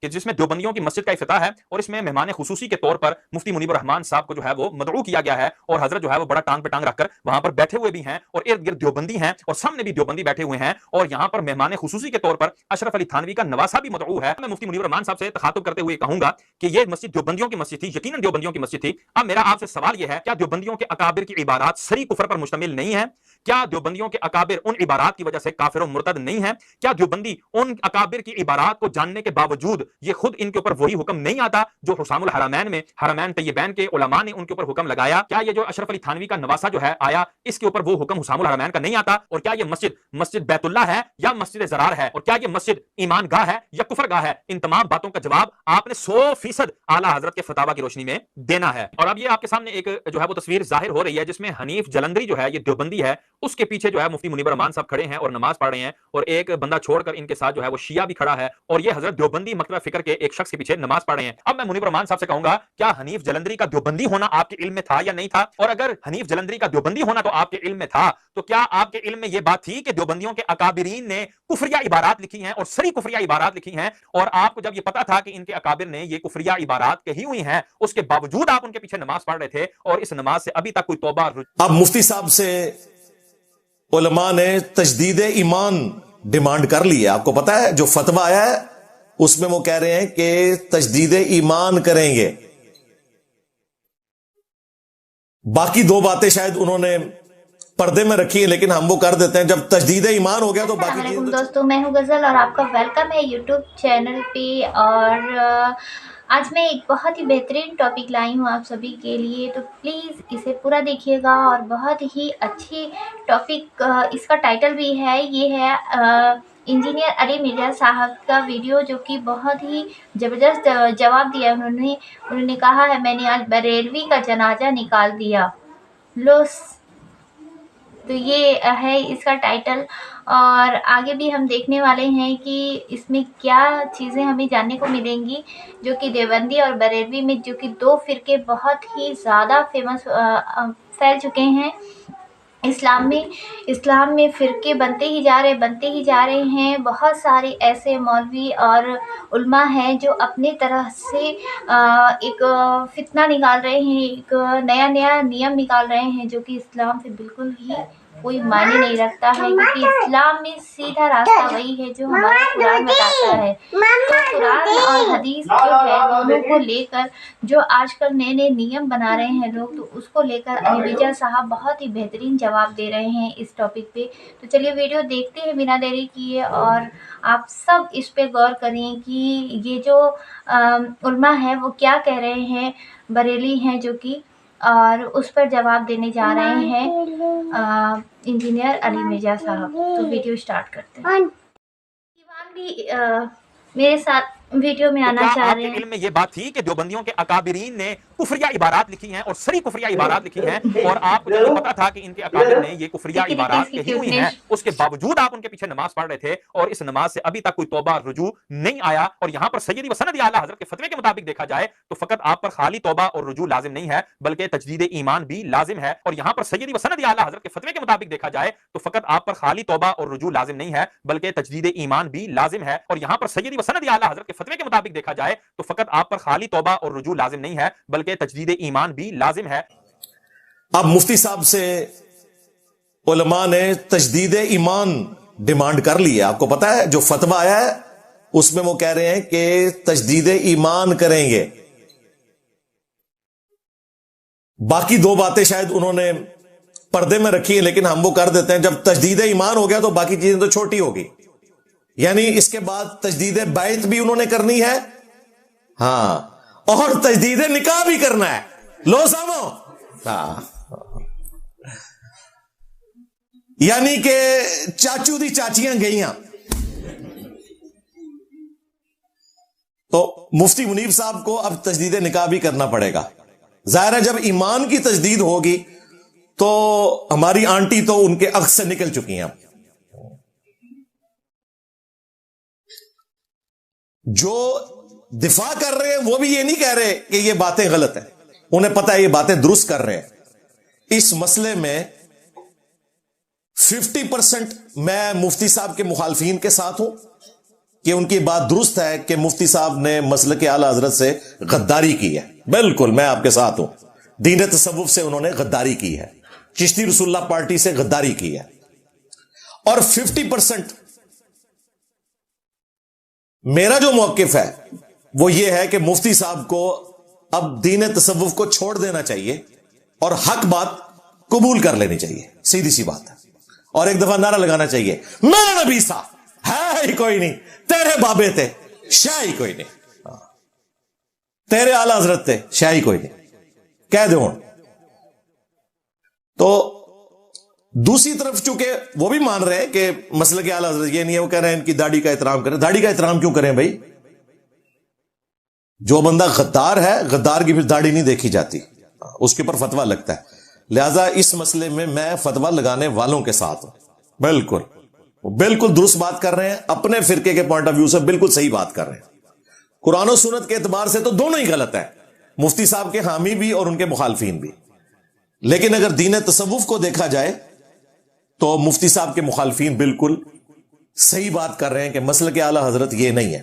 کہ जिसमें देवबंदियों की मस्जिद का इफ्तिताह है और इसमें मेहमान खुसूसी के तौर पर मुफ्ती मुनीबुर रहमान साहब को जो है वो मदऊ किया गया है और हजरत जो है वो बड़ा टांग पे टांग रखकर वहां पर बैठे हुए भी हैं और इर्द गिर्द देवबंदी हैं और सामने भी देवबंदी बैठे हुए हैं और यहाँ पर मेहमान खुसूसी के तौर पर अशरफ अली थानवी का नवासा भी मदऊ है। मैं मुफ्ती मुनीबुर रहमान साहब से तखातुब करते हुए कहूंगा कि ये मस्जिद देवबंदियों की मस्जिद थी, यकीनन देवबंदियों की मस्जिद थी। अब मेरा आपसे सवाल यह है, क्या देवबंदियों के अकाबिर की इबारात सरी कुफर पर मुश्तमिल नहीं है? क्या देवबंदियों के अकाबिर उन इबारात की वजह से काफिर और मुर्तद नहीं है? क्या देवबंदी उन अकाबिर की इबारात को जानने के बावजूद ये खुद इनके ऊपर वही हुक्म नहीं आता जो हुसामुल हरमैन में हरमैन तय्यबैन के उलमा ने उनके ऊपर हुक्म लगाया? क्या ये जो अशरफ अली थानवी का नवासा जो है आया, इसके ऊपर वो हुक्म हुसामुल हरमैन का नहीं आता? और क्या ये मस्जिद मस्जिद बैतुल्लाह है या मस्जिद ज़रार है? और क्या ये मस्जिद ईमान गाह है या कुफर गाह है? इन तमाम बातों का जवाब आपने 100% आला हजरत के फतावा की रोशनी में देना है। और अब ये आपके सामने एक जो है वो तस्वीर जाहिर हो रही है जिसमें हनीफ जलंधरी जो है ये देवबंदी है, उसके पीछे जो है मुफ्ती मुनीबुर रहमान साहब खड़े हैं और नमाज पढ़ रहे हैं और एक बंदा छोड़कर इनके साथ जो है वो शिया भी खड़ा है और ये हजरत देवबंदी मकतबा फिक्र के एक शख्स के पीछे नमाज पढ़ रहे हैं। अब मैं मुनीबुर रहमान साहब से कहूंगा, क्या हनीफ जलंधरी का देवबंदी होना आपके इल्म में था या नहीं था? और अगर हनीफ जलंधरी का देवबंदी होना तो आपके इल्म में था, तो क्या आपके इल्म में यह बात थी कि देवबंदियों के अकाबिरीन ने कुफरिया इबारात लिखी हैं और सरी कुफरिया इबारात लिखी हैं और आपको जब ये पता था कि इनके अकाबिर ने ये कुफरिया इबारात कही हुई हैं, उसके बावजूद आप उनके पीछे नमाज पढ़ रहे थे और इस नमाज से अभी तक कोई तौबा? अब मुफ्ती साहब से उलमा ने तजदीद ईमान डिमांड कर ली है। आपको पता है जो फतवा आया है उसमें वो कह रहे हैं कि तजदीद ईमान करेंगे। बाकी दो बातें शायद उन्होंने पर्दे में रखी है, लेकिन हम वो कर देते हैं। जब तजदीद ईमान हो गया तो बाकी दोस्तों, मैं हूं गजल और आपका वेलकम है यूट्यूब चैनल पे। और आज मैं एक बहुत ही बेहतरीन टॉपिक लाई हूँ आप सभी के लिए, तो प्लीज़ इसे पूरा देखिएगा। और बहुत ही अच्छी टॉपिक, इसका टाइटल भी है, ये है इंजीनियर अली मिर्जा साहब का वीडियो, जो कि बहुत ही ज़बरदस्त जवाब दिया उन्होंने कहा है, मैंने आज बरेलवी का जनाजा निकाल दिया लो। तो ये है इसका टाइटल। और आगे भी हम देखने वाले हैं कि इसमें क्या चीज़ें हमें जानने को मिलेंगी, जो कि देवबंदी और बरेलवी में, जो कि दो फ़िरके बहुत ही ज़्यादा फेमस फैल चुके हैं इस्लाम में फ़िरके बनते ही जा रहे हैं। बहुत सारे ऐसे मौलवी और उल्मा हैं जो अपने तरह से एक फितना निकाल रहे हैं, एक नया नियम निकाल रहे हैं, जो कि इस्लाम से बिल्कुल ही कोई मायने नहीं रखता है, क्योंकि इस्लाम में सीधा रास्ता वही है जो हमारा कुरान बताता है। तो कुरान और हदीस जो है दोनों को लेकर जो आजकल नए नियम बना रहे हैं लोग, तो उसको लेकर अली मिर्जा साहब बहुत ही बेहतरीन जवाब दे रहे हैं इस टॉपिक पे। तो चलिए वीडियो देखते हैं बिना देरी किए, और आप सब इस पे गौर करें कि ये जो उल्मा है वो क्या कह रहे हैं, बरेली हैं जो कि, और उस पर जवाब देने जा रहे हैं इंजीनियर अली मिर्जा साहब। तो वीडियो स्टार्ट करते हैं। ईमान भी मेरे साथ वीडियो में आना चाह रहे हैं। इल्म में ये बात थी कि देवबंदियों के अकाबिरीन ने कुफरिया इबारात लिखी हैं और सरी कुफरिया इबारात लिखी हैं और आपको जब ये पता था कि इनके अकाबिर ने ये कुफरिया इबारात कही हुई हैं, उसके बावजूद आप उनके पीछे नमाज पढ़ रहे थे और इस नमाज से अभी तक कोई तौबा रुजू नहीं आया। और यहाँ पर सैयदी व सनदी आला हजरत के फतवे के मुताबिक देखा जाए तो फकत आप पर खाली तौबा और रुजू लाजिम नहीं है, बल्कि तजदीद ईमान भी लाजिम है। और यहाँ पर सैयदी व सनदी आला हजरत के फतवे के मुताबिक देखा जाए तो फकत आप पर खाली तौबा और रुजू लाजिम नहीं है, बल्कि तजदीद ईमान भी लाजिम है। और यहाँ पर सैयदी व सनदी आला हजरत के फतवे के मुताबिक देखा जाए तो फकत आप पर खाली तौबा और रुजू लाजिम नहीं है, बल्कि तजदीद ईमान भी लाजिम है। अब मुफ्ती साहब से उलमा ने तजदीद ईमान डिमांड कर ली है। आपको पता है जो फतवा आया है उसमें वो कह रहे हैं कि तजदीद ईमान करेंगे। बाकी दो बातें शायद उन्होंने पर्दे में रखी है, लेकिन हम वो कर देते हैं। जब तजदीद ईमान हो गया तो बाकी चीजें तो छोटी होगी। यानी इसके बाद तजदीद बैत भी उन्होंने करनी है, हाँ, और तजदीद निकाह भी करना है। लो सामो, हाँ, यानी कि चाचू दी चाचियां गईयां। तो मुफ्ती मुनीब साहब को अब तजदीद निकाह भी करना पड़ेगा। जाहिर है जब ईमान की तजदीद होगी तो हमारी आंटी तो उनके अक्स से निकल चुकी हैं। जो दिफा कर रहे हैं वो भी ये नहीं कह रहे कि ये बातें गलत हैं, उन्हें पता है ये बातें दुरुस्त कर रहे हैं। इस मसले में 50% मैं मुफ्ती साहब के मुखालफीन के साथ हूं کہ ان کی بات درست ہے کہ مفتی صاحب نے مسلک اعلی حضرت سے غداری کی ہے. بالکل میں آپ کے ساتھ ہوں. دین تصوف سے انہوں نے غداری کی ہے, چشتی رسول اللہ پارٹی سے غداری کی ہے. اور 50% میرا جو موقف ہے وہ یہ ہے کہ مفتی صاحب کو اب دین تصوف کو چھوڑ دینا چاہیے اور حق بات قبول کر لینی چاہیے. سیدھی سی بات ہے. اور ایک دفعہ نعرہ لگانا چاہیے, میرا نبی صاحب ہے ہی کوئی نہیں, تیرے بابے تھے شاہ ہی کوئی نہیں, تیرے اعلی حضرت تھے شاہ ہی کوئی نہیں, کہہ دو. تو دوسری طرف چونکہ وہ بھی مان رہے ہیں کہ مسلک اعلی حضرت یہ نہیں ہے, وہ کہہ رہے ہیں ان کی داڑھی کا احترام کریں. داڑھی کا احترام کیوں کریں بھائی؟ جو بندہ غدار ہے, غدار کی پھر داڑھی نہیں دیکھی جاتی, اس کے اوپر فتویٰ لگتا ہے. لہذا اس مسئلے میں فتویٰ لگانے والوں کے ساتھ ہوں. بالکل بالکل درست بات کر رہے ہیں, اپنے فرقے کے پوائنٹ آف ویو سے بالکل صحیح بات کر رہے ہیں. قرآن و سنت کے اعتبار سے تو دونوں ہی غلط ہیں, مفتی صاحب کے حامی بھی اور ان کے مخالفین بھی. لیکن اگر دین تصوف کو دیکھا جائے تو مفتی صاحب کے مخالفین بالکل صحیح بات کر رہے ہیں کہ مسلک اعلی حضرت یہ نہیں ہے.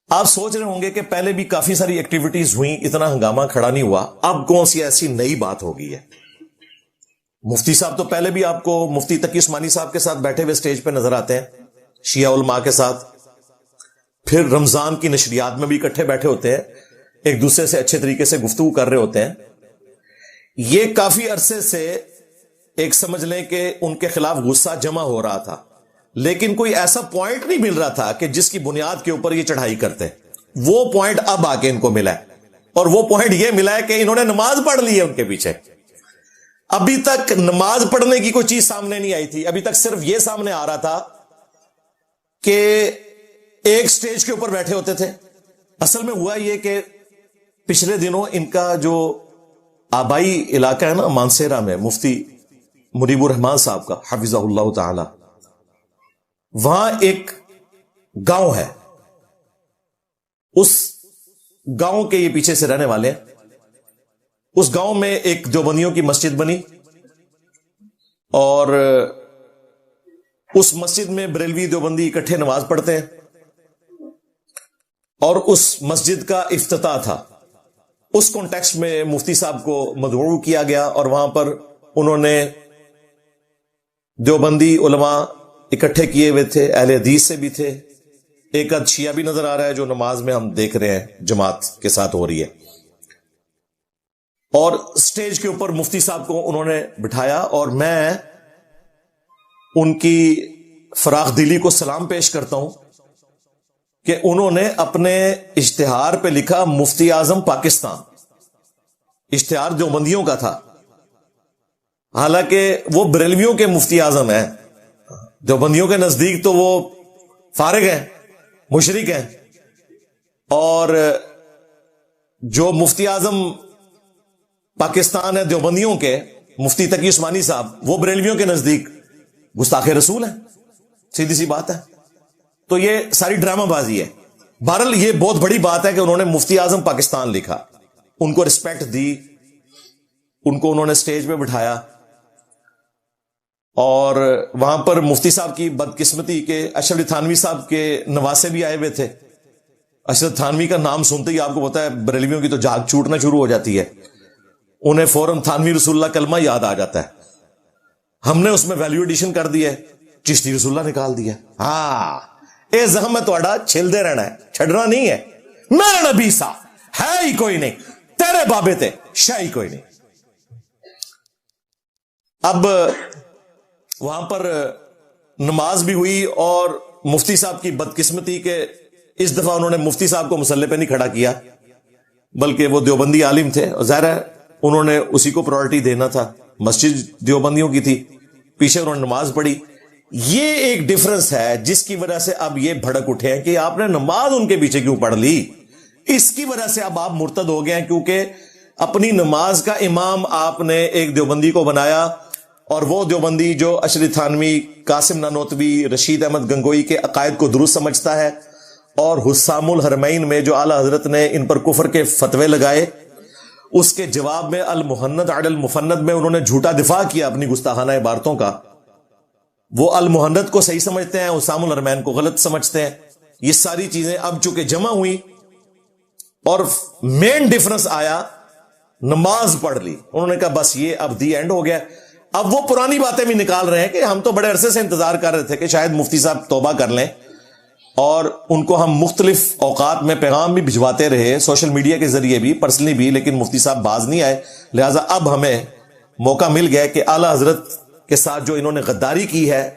آپ سوچ رہے ہوں گے کہ پہلے بھی کافی ساری ایکٹیویٹیز ہوئیں, اتنا ہنگامہ کھڑا نہیں ہوا, اب کون سی ایسی نئی بات ہو گئی ہے؟ مفتی صاحب تو پہلے بھی آپ کو مفتی تقی عثمانی صاحب کے ساتھ بیٹھے ہوئے سٹیج پہ نظر آتے ہیں, شیعہ علماء کے ساتھ. پھر رمضان کی نشریات میں بھی اکٹھے بیٹھے ہوتے ہیں, ایک دوسرے سے اچھے طریقے سے گفتگو کر رہے ہوتے ہیں. یہ کافی عرصے سے ایک سمجھ لیں کہ ان کے خلاف غصہ جمع ہو رہا تھا, لیکن کوئی ایسا پوائنٹ نہیں مل رہا تھا کہ جس کی بنیاد کے اوپر یہ چڑھائی کرتے. وہ پوائنٹ اب آ کے ان کو ملا ہے, اور وہ پوائنٹ یہ ملا ہے کہ انہوں نے نماز پڑھ لی ہے ان کے پیچھے. ابھی تک نماز پڑھنے کی کوئی چیز سامنے نہیں آئی تھی, ابھی تک صرف یہ سامنے آ رہا تھا کہ ایک سٹیج کے اوپر بیٹھے ہوتے تھے. اصل میں ہوا یہ کہ پچھلے دنوں ان کا جو آبائی علاقہ ہے نا مانسیرا میں, مفتی منیب الرحمان صاحب کا حفظہ اللہ تعالی, وہاں ایک گاؤں ہے, اس گاؤں کے یہ پیچھے سے رہنے والے ہیں. اس گاؤں میں ایک دیوبندیوں کی مسجد بنی, اور اس مسجد میں بریلوی دیوبندی اکٹھے نماز پڑھتے ہیں, اور اس مسجد کا افتتاح تھا. اس کانٹیکسٹ میں مفتی صاحد کو مدعو کیا گیا, اور وہاں پر انہوں نے دیوبندی علماء اکٹھے کیے ہوئے تھے, اہل حدیث سے بھی تھے, ایک آدھ شیعہ بھی نظر آ رہا ہے جو نماز میں ہم دیکھ رہے ہیں جماعت کے ساتھ ہو رہی ہے. اور سٹیج کے اوپر مفتی صاحب کو انہوں نے بٹھایا, اور میں ان کی فراخ دلی کو سلام پیش کرتا ہوں کہ انہوں نے اپنے اشتہار پہ لکھا مفتی اعظم پاکستان. اشتہار دیوبندیوں کا تھا, حالانکہ وہ بریلویوں کے مفتی اعظم ہیں. دیوبندیوں کے نزدیک تو وہ فارغ ہیں, مشرک ہیں, اور جو مفتی اعظم پاکستان ہے دیوبندیوں کے, مفتی تقی عثمانی صاحب, وہ بریلویوں کے نزدیک گستاخ رسول ہیں. سیدھی سی بات ہے. تو یہ ساری ڈرامہ بازی ہے. بہرحال یہ بہت بڑی بات ہے کہ انہوں نے مفتی اعظم پاکستان لکھا, ان کو رسپیکٹ دی, ان کو انہوں نے سٹیج پہ بٹھایا. اور وہاں پر مفتی صاحب کی بدقسمتی کہ اشرف علی تھانوی صاحب کے نواسے بھی آئے ہوئے تھے. اشرف تھانوی کا نام سنتے ہی آپ کو پتا ہے بریلویوں کی تو جھاگ چھوٹنا شروع ہو جاتی ہے, انہیں فوراً تھانوی رسول اللہ کلمہ یاد آ جاتا ہے. ہم نے اس میں ویلیو ایڈیشن کر دی ہے, چشتی رسول اللہ نکال دیا. ہاں اے زخم ہے تھوڑا چھلدے رہنا ہے, چھڑنا نہیں ہے. میرا نبی صاحب ہے ہی کوئی نہیں, تیرے بابے تھے شاہ ہی کوئی نہیں. اب وہاں پر نماز بھی ہوئی, اور مفتی صاحب کی بدقسمتی کہ اس دفعہ انہوں نے مفتی صاحب کو مسلح پہ نہیں کھڑا کیا, بلکہ وہ دیوبندی عالم تھے, اور ظاہر ہے انہوں نے اسی کو پرائورٹی دینا تھا. مسجد دیوبندیوں کی تھی, پیچھے انہوں نے نماز پڑھی. یہ ایک ڈفرنس ہے جس کی وجہ سے اب یہ بھڑک اٹھے ہیں کہ آپ نے نماز ان کے پیچھے کیوں پڑھ لی. اس کی وجہ سے اب آپ مرتد ہو گئے ہیں, کیونکہ اپنی نماز کا امام آپ نے ایک دیوبندی کو بنایا, اور وہ دیوبندی جو اشرف تھانوی, قاسم نانوتوی, رشید احمد گنگوئی کے عقائد کو درست سمجھتا ہے, اور حسام الحرمین میں جو اعلی حضرت نے ان پر کفر کے فتوے لگائے, اس کے جواب میں المحند علی المفند میں انہوں نے جھوٹا دفاع کیا اپنی گستاخانہ عبارتوں کا. وہ المحنت کو صحیح سمجھتے ہیں, اسام الحرمین کو غلط سمجھتے ہیں. یہ ساری چیزیں اب چونکہ جمع ہوئی اور مین ڈفرنس آیا, نماز پڑھ لی, انہوں نے کہا بس یہ اب دی اینڈ ہو گیا. اب وہ پرانی باتیں بھی نکال رہے ہیں کہ ہم تو بڑے عرصے سے انتظار کر رہے تھے کہ شاید مفتی صاحب توبہ کر لیں, اور ان کو ہم مختلف اوقات میں پیغام بھی بھجواتے رہے, سوشل میڈیا کے ذریعے بھی, پرسنلی بھی, لیکن مفتی صاحب باز نہیں آئے. لہٰذا اب ہمیں موقع مل گیا کہ اعلی حضرت کے ساتھ جو انہوں نے غداری کی ہے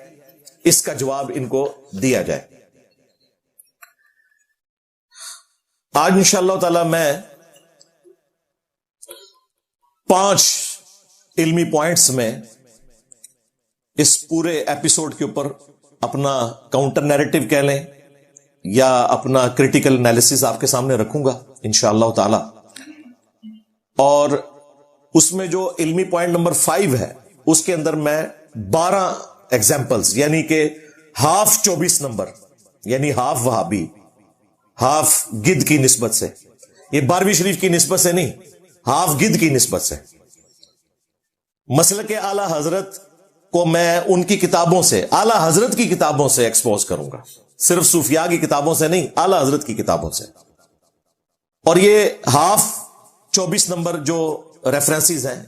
اس کا جواب ان کو دیا جائے. آج انشاءاللہ تعالی میں 5 علمی پوائنٹس میں اس پورے ایپیسوڈ کے اوپر اپنا کاؤنٹر نیریٹو کہہ لیں یا اپنا کریٹیکل انالیسس آپ کے سامنے رکھوں گا انشاءاللہ تعالی. اور اس میں جو علمی پوائنٹ نمبر 5 ہے اس کے اندر میں 12 ایگزامپلز, یعنی کہ ہاف 24 نمبر, یعنی ہاف وہابی, ہاف گد کی نسبت سے, یہ 12ویں شریف کی نسبت سے نہیں, ہاف گد کی نسبت سے. مسلک اعلی حضرت کو میں ان کی کتابوں سے, اعلی حضرت کی کتابوں سے ایکسپوز کروں گا, صرف صوفیاء کی کتابوں سے نہیں, اعلی حضرت کی کتابوں سے. اور یہ ہاف 24 نمبر جو ریفرنسز ہیں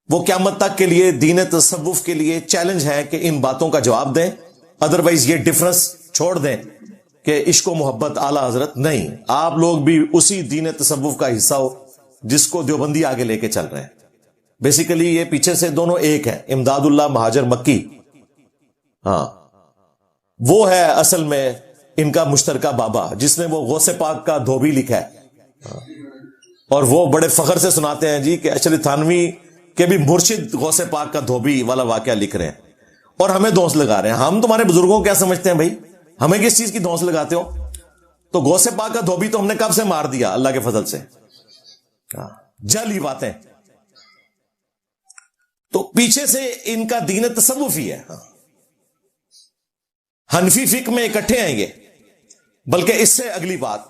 وہ قیامت تک کے لیے دین تصوف کے لیے چیلنج ہے کہ ان باتوں کا جواب دیں, ادروائز یہ ڈفرنس چھوڑ دیں کہ عشق و محبت اعلی حضرت نہیں, آپ لوگ بھی اسی دین تصوف کا حصہ ہو جس کو دیوبندی آگے لے کے چل رہے ہیں. بیسیکلی یہ پیچھے سے دونوں ایک ہیں, امداد اللہ مہاجر مکی, ہاں وہ ہے اصل میں ان کا مشترکہ بابا جس نے وہ غوث پاک کا دھوبی لکھا ہے, اور وہ بڑے فخر سے سناتے ہیں جی کہ اشرف تھانوی کے بھی مرشد غوث پاک کا دھوبی والا واقعہ لکھ رہے ہیں, اور ہمیں دھونس لگا رہے ہیں. ہم تمہارے بزرگوں کو کیا سمجھتے ہیں بھائی, ہمیں کس چیز کی دھونس لگاتے ہو؟ تو غوث پاک کا دھوبی تو ہم نے کب سے مار دیا اللہ کے فضل سے, جل ہی باتیں. تو پیچھے سے ان کا دین تصوف ہی ہے. حنفی فقہ میں اکٹھے ہیں یہ, بلکہ اس سے اگلی بات,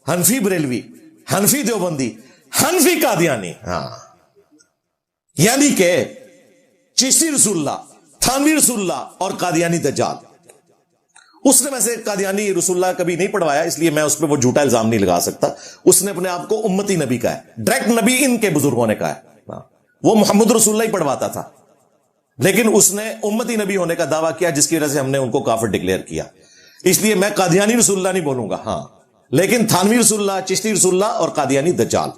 حنفی بریلوی, حنفی دیوبندی, حنفی قادیانی, ہاں یعنی کہ چشتی رسول اللہ, تھانوی رسول اللہ اور قادیانی دجال. اس نے ویسے قادیانی رسول اللہ کبھی نہیں پڑھوایا, اس لیے میں اس پہ وہ جھوٹا الزام نہیں لگا سکتا. اس نے اپنے آپ کو امتی نبی کہا ہے, ڈائریکٹ نبی ان کے بزرگوں نے کہا ہے, وہ محمد رسول اللہ ہی پڑھواتا تھا, لیکن اس نے امتی نبی ہونے کا دعویٰ کیا جس کی وجہ سے ہم نے ان کو کافر ڈکلیئر کیا. اس لیے میں قادیانی رسول اللہ نہیں بولوں گا, ہاں لیکن تھانوی رسول اللہ, چشتی رسول اللہ اور قادیانی دجال.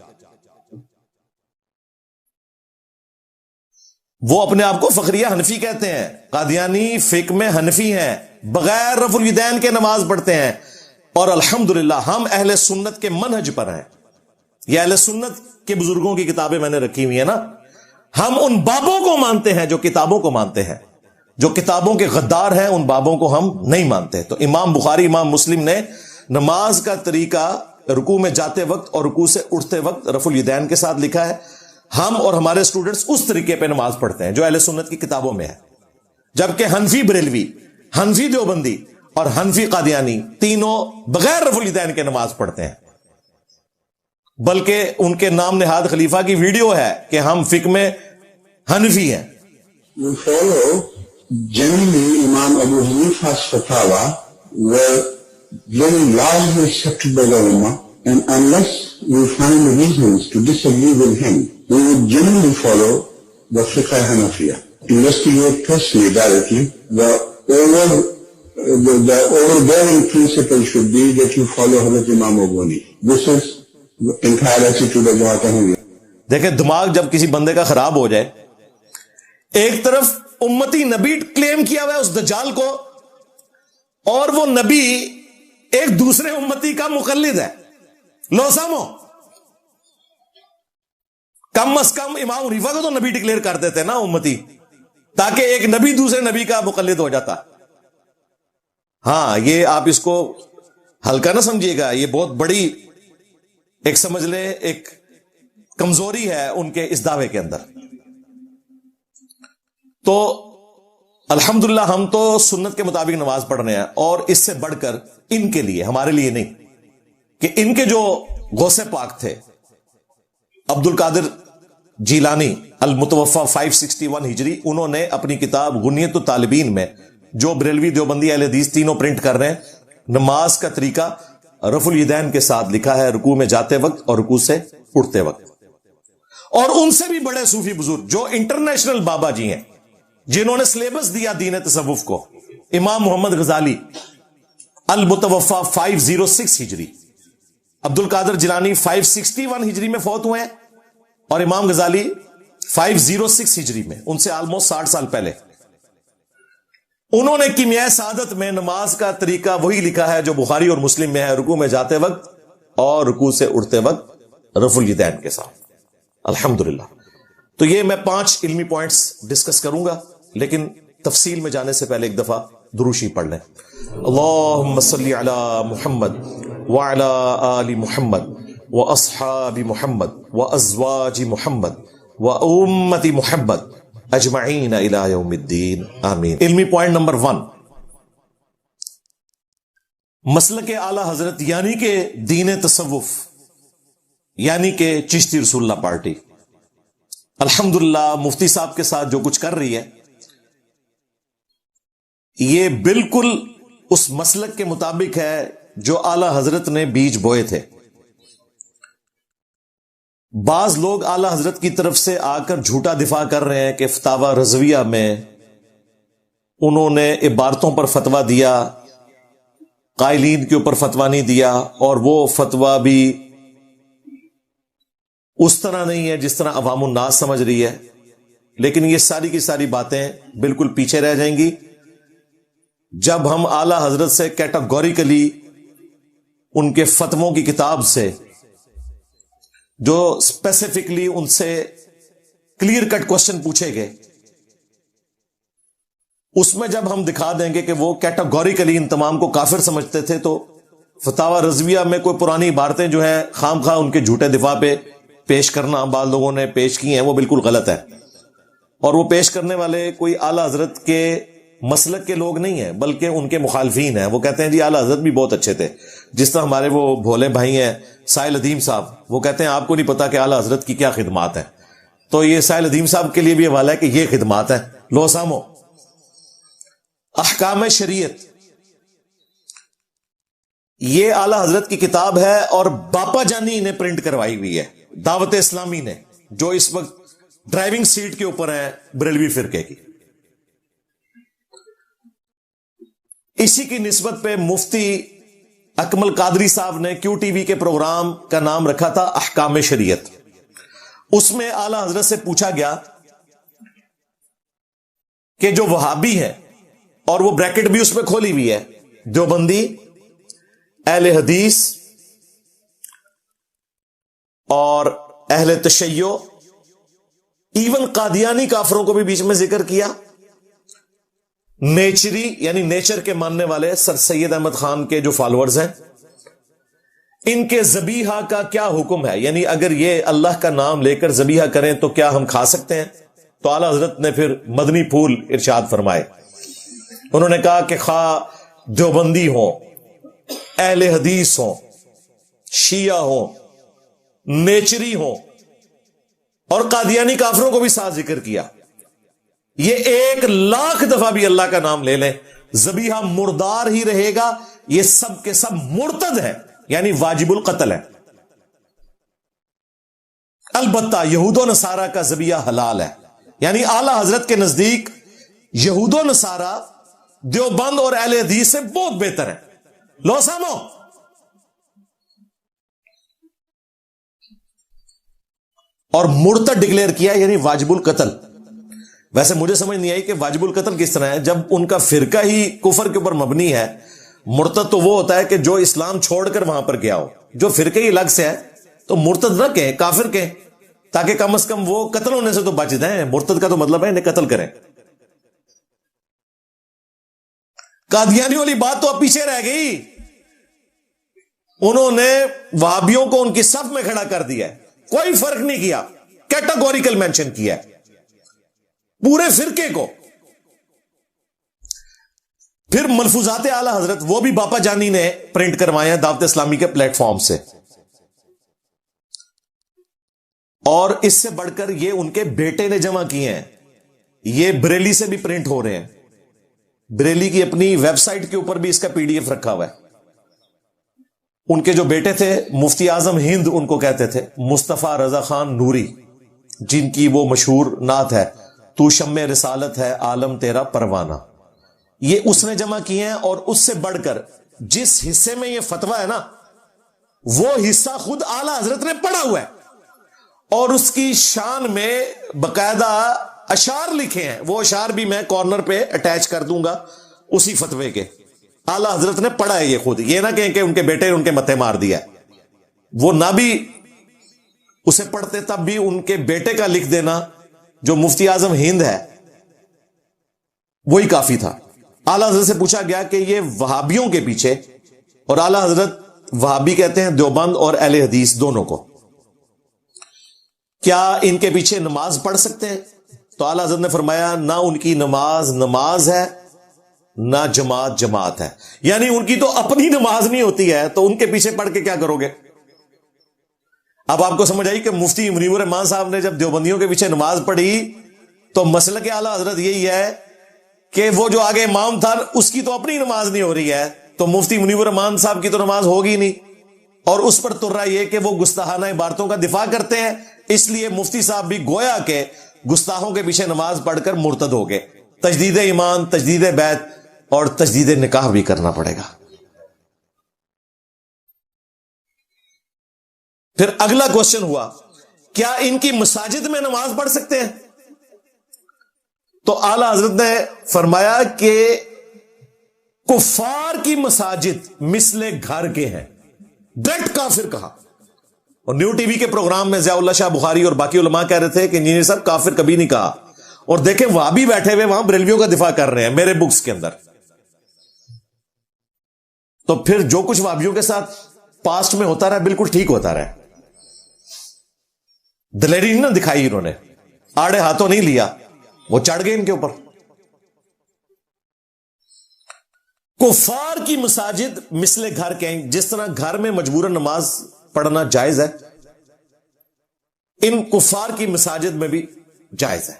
وہ اپنے آپ کو فخریہ حنفی کہتے ہیں, قادیانی فقہ میں حنفی ہیں, بغیر رفع الیدین کے نماز پڑھتے ہیں, اور الحمدللہ ہم اہل سنت کے منہج پر ہیں. یہ اہل سنت کے بزرگوں کی کتابیں میں نے رکھی ہوئی ہیں نا, ہم ان بابوں کو مانتے ہیں جو کتابوں کو مانتے ہیں, جو کتابوں کے غدار ہیں ان بابوں کو ہم نہیں مانتے. تو امام بخاری, امام مسلم نے نماز کا طریقہ رکوع میں جاتے وقت اور رکوع سے اٹھتے وقت رفع الیدین کے ساتھ لکھا ہے. ہم اور ہمارے اسٹوڈنٹس اس طریقے پہ نماز پڑھتے ہیں جو اہل سنت کی کتابوں میں ہے, جبکہ حنفی بریلوی, حنفی دیوبندی اور حنفی قادیانی تینوں بغیر رفع الیدین کے نماز پڑھتے ہیں. بلکہ ان کے نام نہاد خلیفہ کی ویڈیو ہے کہ ہم فقہ میں حنفی ہیں. We follow generally Imam Abu Hanifa's fatwa were very largely accepted by the Ummah, and unless we find reasons to disagree with him, we would generally follow the Fiqh Hanafiya. Investigate personally directly. The overbearing principle should be that you follow Hazrat Imam Abu Hanifa. This is the entire attitude of the Ahmadiyya. دیکھیں دماغ جب کسی بندے کا خراب ہو جائے, ایک طرف امتی نبی کلیم کیا ہوا ہے اس دجال کو, اور وہ نبی ایک دوسرے امتی کا مقلد ہے. لو سامو, کم از کم امام حنیفہ کو تو نبی ڈکلیئر کر دیتے نا امتی, تاکہ ایک نبی دوسرے نبی کا مقلد ہو جاتا. ہاں یہ آپ اس کو ہلکا نہ سمجھیے گا, یہ بہت بڑی ایک سمجھ لیں ایک کمزوری ہے ان کے اس دعوے کے اندر. تو الحمدللہ ہم تو سنت کے مطابق نماز پڑھ رہے ہیں, اور اس سے بڑھ کر ان کے لیے, ہمارے لیے نہیں, کہ ان کے جو غوث پاک تھے عبد القادر जीलानी अल मुतवफ़ा 561 हिजरी, उन्होंने अपनी किताब गुनियत तालिबीन में, जो बरेलवी देवबंदी अहले हदीस तीनों प्रिंट कर रहे हैं, नमाज का तरीका रफुल यदैन के साथ लिखा है, रुकू में जाते वक्त और रुकू से उठते वक्त। और उनसे भी बड़े सूफी बुजुर्ग जो इंटरनेशनल बाबा जी हैं, जिन्होंने सिलेबस दिया दीन तसव्वुफ को, इमाम मोहम्मद गजाली अल मुतवफ़ा 506 हिजरी, अब्दुल कादिर जिलानी 561 हिजरी में फौत हुए हैं, और इमाम गजाली 506 हिजरी में, उनसे ऑलमोस्ट 60 साल पहले। उन्होंने किमिया सादत में नमाज का तरीका वही लिखा है जो बुखारी और मुस्लिम में है, रुकू में जाते वक्त और रुकू से उठते वक्त रफुल यदैन के साथ। अल्हम्दुलिल्लाह। तो ये मैं 5 इल्मी पॉइंट्स डिस्कस करूंगा, लेकिन तफसील में जाने से पहले एक दफा दुरूशी पढ़ लें। अल्लाहुम्मा सल्ली अला मुहम्मद व अला आलि मुहम्मद व अस्हाबि मुहम्मद व अज़वाजि मुहम्मद व उम्मति मुहम्मद अजमईन इला यौमिद्दीन आमीन। इल्मी पॉइंट नंबर 1, मसलक आला हजरत यानी के दीन तसव्वुफ यानी के चिश्ती रसूलुल्लाह पार्टी अल्हम्दुलिल्लाह मुफ्ती साहब के साथ जो कुछ कर रही है, ये बिल्कुल उस मसलक के मुताबिक है जो आला हजरत ने बीज बोए थे। बाज लोग आला हजरत की तरफ से आकर झूठा दिफा कर रहे हैं कि फतावा रज़विया में उन्होंने इबारतों पर फतवा दिया, कायलीन के ऊपर फतवा नहीं दिया, और वो फतवा भी उस तरह नहीं है जिस तरह अवामुन नास समझ रही है। लेकिन ये सारी की सारी बातें बिल्कुल पीछे रह जाएंगी जब हम आला हजरत से कैटेगोरिकली उनके फतवों की किताब से, जो स्पेसिफिकली उनसे क्लियर कट क्वेश्चन पूछे गए, उसमें जब हम दिखा देंगे कि वो कैटेगोरिकली इन तमाम को काफिर समझते थे, तो फतावा रज़विया में कोई पुरानी इबारतें जो है खाम खा उनके झूठे दिफा पे पेश करना बाद लोगों ने पेश की हैं, वो बिल्कुल गलत है। और वो पेश करने वाले कोई आला हजरत के मसलक के लोग नहीं है, बल्कि उनके मुखालफीन हैं। वो कहते हैं जी आला हजरत भी बहुत अच्छे थे। जिस तरह हमारे वो भोले भाई हैं साहिल अदीम साहब, वो कहते हैं आपको नहीं पता कि आला हजरत की क्या खिदमात है। तो ये साहिल अदीम साहब के लिए भी हवाला है कि ये खिदमात है। लो सामो, अहकाम शरीयत, ये आला हजरत की किताब है और बापा जानी ने प्रिंट करवाई हुई है, दावत इस्लामी ने, जो इस वक्त ड्राइविंग सीट के ऊपर है बरेलवी फिरके की। इसी की निस्बत पे मुफ्ती अकमल कादरी साहब ने QTV के प्रोग्राम का नाम रखा था अहकाम शरीयत। उसमें आला हजरत से पूछा गया कि जो वहाबी है, और वो ब्रैकेट भी उसमें खोली हुई है, देवबंदी, अहले हदीस और अहले तशय्यो, इवन कादियानी काफरों को भी बीच में जिक्र किया, नेचरी यानी नेचर के मानने वाले सर सैयद अहमद खान के जो फॉलोअर्स हैं, इनके जबीहा का क्या हुक्म है, यानी अगर ये अल्लाह का नाम लेकर जबीहा करें तो क्या हम खा सकते हैं। तो आला हजरत ने फिर मदनी फूल इरशाद फरमाए। उन्होंने कहा कि खा देवबंदी हो, अहले हदीस हो, शिया हो, नेचरी हो, और कादियानी काफरों को भी साथ जिक्र किया। ये 1,00,000 दफा भी अल्लाह का नाम ले लें, जबीहा मुर्दार ही रहेगा। ये सब के सब मुर्तद है, यानी वाजिबुल कत्ल है। अलबत्ता यहूदो नसारा का जबीहा हलाल है, यानी आला हजरत के नजदीक यहूदो नसारा देवबंद और अहले हदीस से बहुत बेहतर है। लो सामो, और मुर्तद डिक्लेयर किया, यानी वाजिबुल कत्ल। वैसे मुझे समझ नहीं आई कि वाजिबुल कत्ल किस तरह है, जब उनका फिरका ही कुफर के ऊपर मबनी है। मुर्तद तो वो होता है कि जो इस्लाम छोड़कर वहां पर गया हो, जो फिरके ही अलग से है, तो मुर्तद न कहें, काफिर कहें, ताकि कम से कम वो कत्ल होने से तो बच जाए। मुर्तद का तो मतलब है इन्हें कत्ल करें। कादियानी वाली बात तो अब पीछे रह गई। उन्होंने वहाबियों को उनकी सफ में खड़ा कर दिया है, कोई फर्क नहीं किया, कैटेगोरिकल मेंशन किया है पूरे फिरके को। फिर मलफूजात आला हजरत, वो भी बापा जानी ने प्रिंट करवाए हैं दावत इस्लामी के प्लेटफॉर्म से। اور اس سے بڑھ کر یہ ان کے بیٹے نے جمع کیے ہیں. یہ بریلی سے بھی پرنٹ ہو رہے ہیں. بریلی کی اپنی ویب سائٹ کے اوپر بھی اس کا PDF رکھا ہوا ہے. ان کے جو بیٹے تھے مفتی اعظم ہند ان کو کہتے تھے، مصطفیٰ رضا خان نوری، جن کی وہ مشہور نعت ہے تو شمع رسالت ہے عالم تیرا پروانہ. یہ اس نے جمع کیے ہیں. اور اس سے بڑھ کر جس حصے میں یہ فتویٰ ہے نا، وہ حصہ خود اعلیٰ حضرت نے پڑھا ہوا ہے اور اس کی شان میں باقاعدہ اشعار لکھے ہیں. وہ اشعار بھی میں کارنر پہ اٹیچ کر دوں گا اسی فتوے کے. اعلیٰ حضرت نے پڑھا ہے یہ خود. یہ نہ کہیں کہ ان کے بیٹے نے ان کے متھے مار دیا ہے. وہ نہ بھی اسے پڑھتے تب بھی ان کے بیٹے کا لکھ دینا جو مفتی اعظم ہند ہے وہی کافی تھا. اعلیٰ حضرت سے پوچھا گیا کہ یہ وہابیوں کے پیچھے، اور اعلیٰ حضرت وہابی کہتے ہیں دیوبند اور اہل حدیث دونوں کو، کیا ان کے پیچھے نماز پڑھ سکتے ہیں؟ تو اعلیٰ حضرت نے فرمایا نہ ان کی نماز ہے نہ جماعت ہے. یعنی ان کی تو اپنی نماز نہیں ہوتی ہے تو ان کے پیچھے پڑھ کے کیا کرو گے؟ اب آپ کو سمجھ آئی کہ مفتی منیب الرحمان صاحب نے جب دیوبندیوں کے پیچھے نماز پڑھی تو مسلک اعلیٰ حضرت یہی ہے کہ وہ جو آگے امام تھا اس کی تو اپنی نماز نہیں ہو رہی ہے تو مفتی منیب الرحمان صاحب کی تو نماز ہوگی نہیں. اور اس پر ترا یہ کہ وہ گستاخانہ عبارتوں کا دفاع کرتے ہیں، اس لیے مفتی صاحب بھی گویا کہ گستاخوں کے پیچھے نماز پڑھ کر مرتد ہو گئے. تجدید ایمان، تجدید بیت اور تجدید نکاح بھی کرنا پڑے گا. پھر اگلا کوشچن ہوا کیا ان کی مساجد میں نماز پڑھ سکتے ہیں؟ تو اعلی حضرت نے فرمایا کہ کفار کی مساجد مثل گھر کے ہیں. ڈائریکٹ کافر کہا. اور نیو ٹی وی کے پروگرام میں ضیاء اللہ شاہ بخاری اور باقی علماء کہہ رہے تھے کہ انجینئر صاحب کافر کبھی نہیں کہا. اور دیکھیں وہاں بھی بیٹھے ہوئے وہاں بریلویوں کا دفاع کر رہے ہیں میرے بکس کے اندر. تو پھر جو کچھ وہابیوں کے ساتھ پاسٹ میں ہوتا رہا بالکل ٹھیک ہوتا رہا. دلیری نہیں نہ دکھائی انہوں نے، آڑے ہاتھوں نہیں لیا، وہ چڑھ گئے ان کے اوپر. کفار کی مساجد مثل گھر کے ہیں. جس طرح گھر میں مجبوراً نماز پڑھنا جائز ہے، ان کفار کی مساجد میں بھی جائز ہے.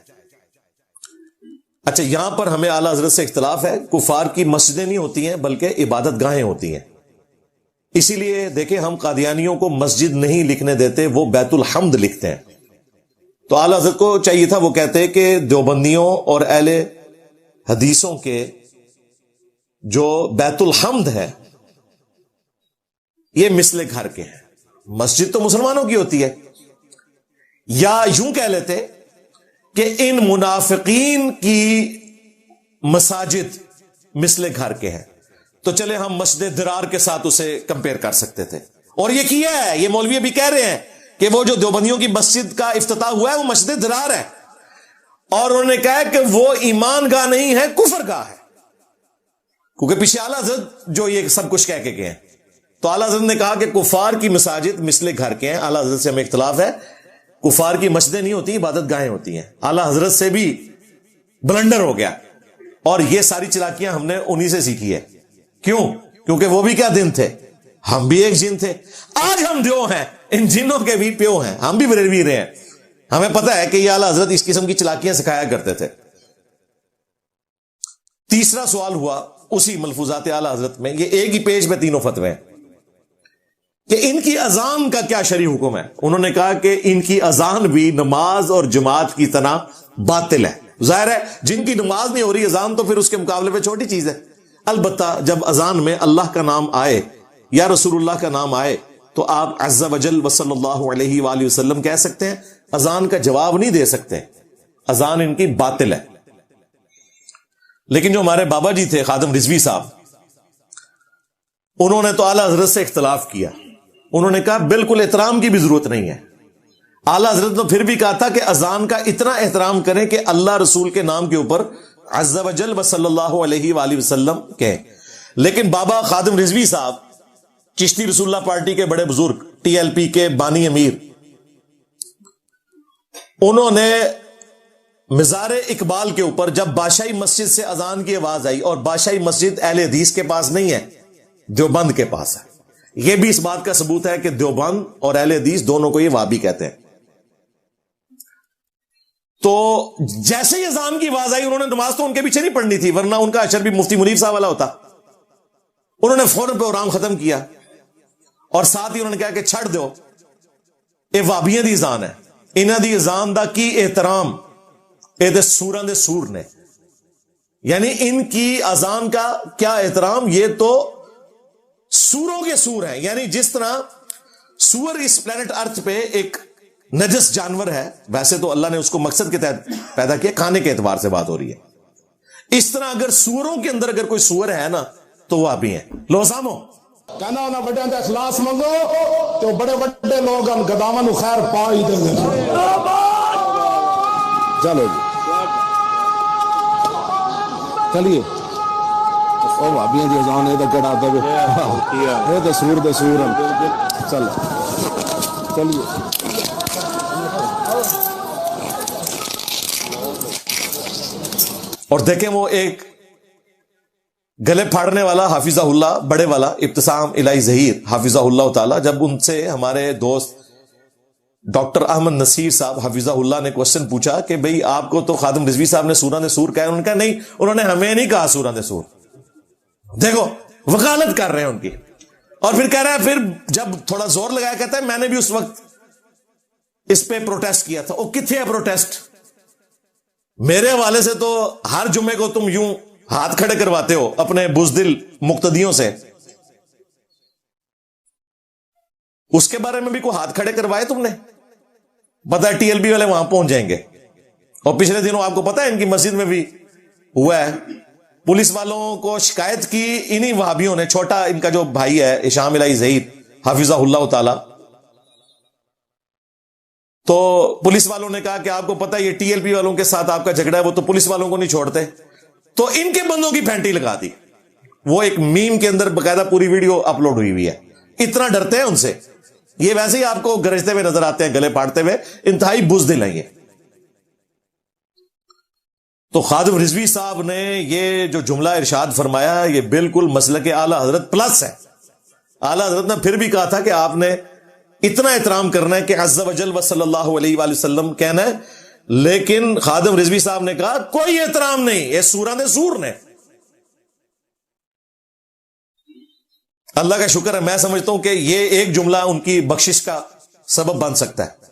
اچھا یہاں پر ہمیں اعلیٰ حضرت سے اختلاف ہے. کفار کی مسجدیں نہیں ہوتی ہیں بلکہ عبادت گاہیں ہوتی ہیں. اسی لیے دیکھیں ہم قادیانیوں کو مسجد نہیں لکھنے دیتے، وہ بیت الحمد لکھتے ہیں. تو اعلیٰ حضرت کو چاہیے تھا وہ کہتے کہ دیوبندیوں اور اہل حدیثوں کے جو بیت الحمد ہے یہ مثل گھر کے ہیں. مسجد تو مسلمانوں کی ہوتی ہے. یا یوں کہہ لیتے کہ ان منافقین کی مساجد مثل گھر کے ہیں. تو چلے ہم مسجد درار کے ساتھ اسے کمپیئر کر سکتے تھے. اور یہ کیا ہے، یہ مولوی بھی کہہ رہے ہیں کہ وہ جو دیوبندیوں کی مسجد کا افتتاح ہوا ہے وہ مسجد درار ہے. اور انہوں نے کہا کہ وہ ایمان گاہ نہیں ہے، کفر گاہ ہے. کیونکہ پیچھے اعلیٰ حضرت جو یہ سب کچھ کہہ کے گئے ہیں. تو اعلیٰ حضرت نے کہا کہ کفار کی مساجد مثل گھر کے ہیں. اعلیٰ حضرت سے ہمیں اختلاف ہے. کفار کی مسجدیں نہیں ہوتی، عبادت گاہیں ہوتی ہیں. اعلیٰ حضرت سے بھی بلنڈر ہو گیا. اور یہ ساری چلاکیاں ہم نے انہی سے سیکھی ہے. کیوں؟ کیونکہ وہ بھی کیا دن تھے، ہم بھی ایک جن تھے. آج ہم دیو ہیں، ان جنوں کے بھی پیو ہیں. ہم بھی بریلوی رہے ہیں. ہمیں پتہ ہے کہ یہ اعلیٰ حضرت اس قسم کی چلاکیاں سکھایا کرتے تھے. تیسرا سوال ہوا اسی ملفوظات اعلیٰ حضرت میں، یہ ایک ہی پیج میں تینوں فتوے ہیں، کہ ان کی اذان کا کیا شرعی حکم ہے. انہوں نے کہا کہ ان کی اذان بھی نماز اور جماعت کی طرح باطل ہے. ظاہر ہے جن کی نماز نہیں ہو رہی اذان تو پھر اس کے مقابلے میں چھوٹی چیز ہے. البتہ جب اذان میں اللہ کا نام آئے یا رسول اللہ کا نام آئے تو آپ عز وجل وصلی اللہ علیہ وآلہ وسلم کہہ سکتے ہیں. اذان کا جواب نہیں دے سکتے. اذان ان کی باطل ہے. لیکن جو ہمارے بابا جی تھے خادم رضوی صاحب، انہوں نے تو اعلیٰ حضرت سے اختلاف کیا. انہوں نے کہا بالکل احترام کی بھی ضرورت نہیں ہے. اعلیٰ حضرت نے پھر بھی کہا تھا کہ اذان کا اتنا احترام کریں کہ اللہ رسول کے نام کے اوپر عز وجل صلی اللہ علیہ وآلہ وسلم کہیں. لیکن بابا خادم رضوی صاحب چشتی رسول اللہ پارٹی کے بڑے بزرگ، TLP کے بانی امیر، انہوں نے مزار اقبال کے اوپر جب بادشاہی مسجد سے اذان کی آواز آئی، اور بادشاہی مسجد اہل حدیث کے پاس نہیں ہے، دیوبند کے پاس ہے. یہ بھی اس بات کا ثبوت ہے کہ دیوبند اور اہل حدیث دونوں کو یہ وہابی کہتے ہیں. تو جیسے ہی اذان کی آواز آئی، انہوں نے نماز تو ان کے پیچھے نہیں پڑھنی تھی، ورنہ ان کا اشر بھی مفتی منیب صاحب والا ہوتا. انہوں نے فوراً پروگرام ختم کیا اور ساتھ ہی انہوں نے کہا کہ چھڑ دو، یہ وابیاں دی اذان ہے، انہاں دی اذان دا کی احترام اے دے سوراں دے سور نے، یعنی ان کی اذان کا کیا احترام، یہ تو سوروں کے سور ہیں. یعنی جس طرح سور اس پلانٹ ارتھ پہ ایک نجس جانور ہے، ویسے تو اللہ نے اس کو مقصد کے تحت پیدا کیا، کھانے کے اعتبار سے بات ہو رہی ہے، اس طرح اگر سوروں کے اندر اگر کوئی سور ہے نا تو وہ ابھی ہیں. لو سامو کہنا انہاں بڑیاں تے اخلاص منگو تو بڑے بڑے لوگ ان گداواں نو خیر پا ہی دیں گے. چلو جی چلیے، او بھابیاں دی اذان اے تے کڑا دے اے تے سور دے سور ہیں. چلو چلیے. اور دیکھیں وہ ایک گلے پھاڑنے والا حافظہ اللہ بڑے والا ابتسام الہی ظہیر حافظہ اللہ تعالی، جب ان سے ہمارے دوست ڈاکٹر احمد نصیر صاحب حافظہ اللہ نے کوشچن پوچھا کہ بھئی آپ کو تو خادم رضوی صاحب نے سورہ دے سور کہا، انہوں نے کہا نہیں، انہوں نے ہمیں نہیں کہا سورہ دے سور. دیکھو وکالت کر رہے ہیں ان کی. اور پھر کہہ رہا ہے، پھر جب تھوڑا زور لگایا کہتا ہے میں نے بھی اس وقت اس پہ پروٹیسٹ کیا تھا. وہ کتنے ہے پروٹیسٹ؟ میرے حوالے سے تو ہر جمعے کو تم یوں ہاتھ کھڑے کرواتے ہو اپنے بزدل مقتدیوں سے، اس کے بارے میں بھی کوئی ہاتھ کھڑے کروائے تم نے؟ پتا ہے ٹی ایل بی والے وہاں پہنچ جائیں گے. اور پچھلے دنوں آپ کو پتا ہے ان کی مسجد میں بھی ہوا ہے، پولیس والوں کو شکایت کی انہی وہابیوں نے، چھوٹا ان کا جو بھائی ہے ہشام الہی ظہیر حافظہ اللہ تعالی، تو پولیس والوں نے کہا کہ آپ کو پتا ہے یہ ٹی ایل پی والوں کے ساتھ آپ کا جھگڑا ہے، وہ تو پولیس والوں کو نہیں چھوڑتے، تو ان کے بندوں کی پھینٹی لگا دی. وہ ایک میم کے اندر باقاعدہ پوری ویڈیو اپلوڈ ہوئی ہوئی ہے. اتنا ڈرتے ہیں ان سے. یہ ویسے ہی آپ کو گرجتے ہوئے نظر آتے ہیں، گلے پاڑتے ہوئے، انتہائی بزدل ہیں یہ. تو خادم رضوی صاحب نے یہ جو جملہ ارشاد فرمایا یہ بالکل مسلک اعلی حضرت پلس ہے. اعلی حضرت نے پھر بھی کہا تھا کہ آپ نے اتنا احترام کرنا ہے کہ عز و جل و صلی اللہ علیہ وآلہ وسلم کہنا ہے، لیکن خادم رضوی صاحب نے کہا کوئی احترام نہیں، یہ سورہ دے سور نے. اللہ کا شکر ہے، میں سمجھتا ہوں کہ یہ ایک جملہ ان کی بخشش کا سبب بن سکتا ہے،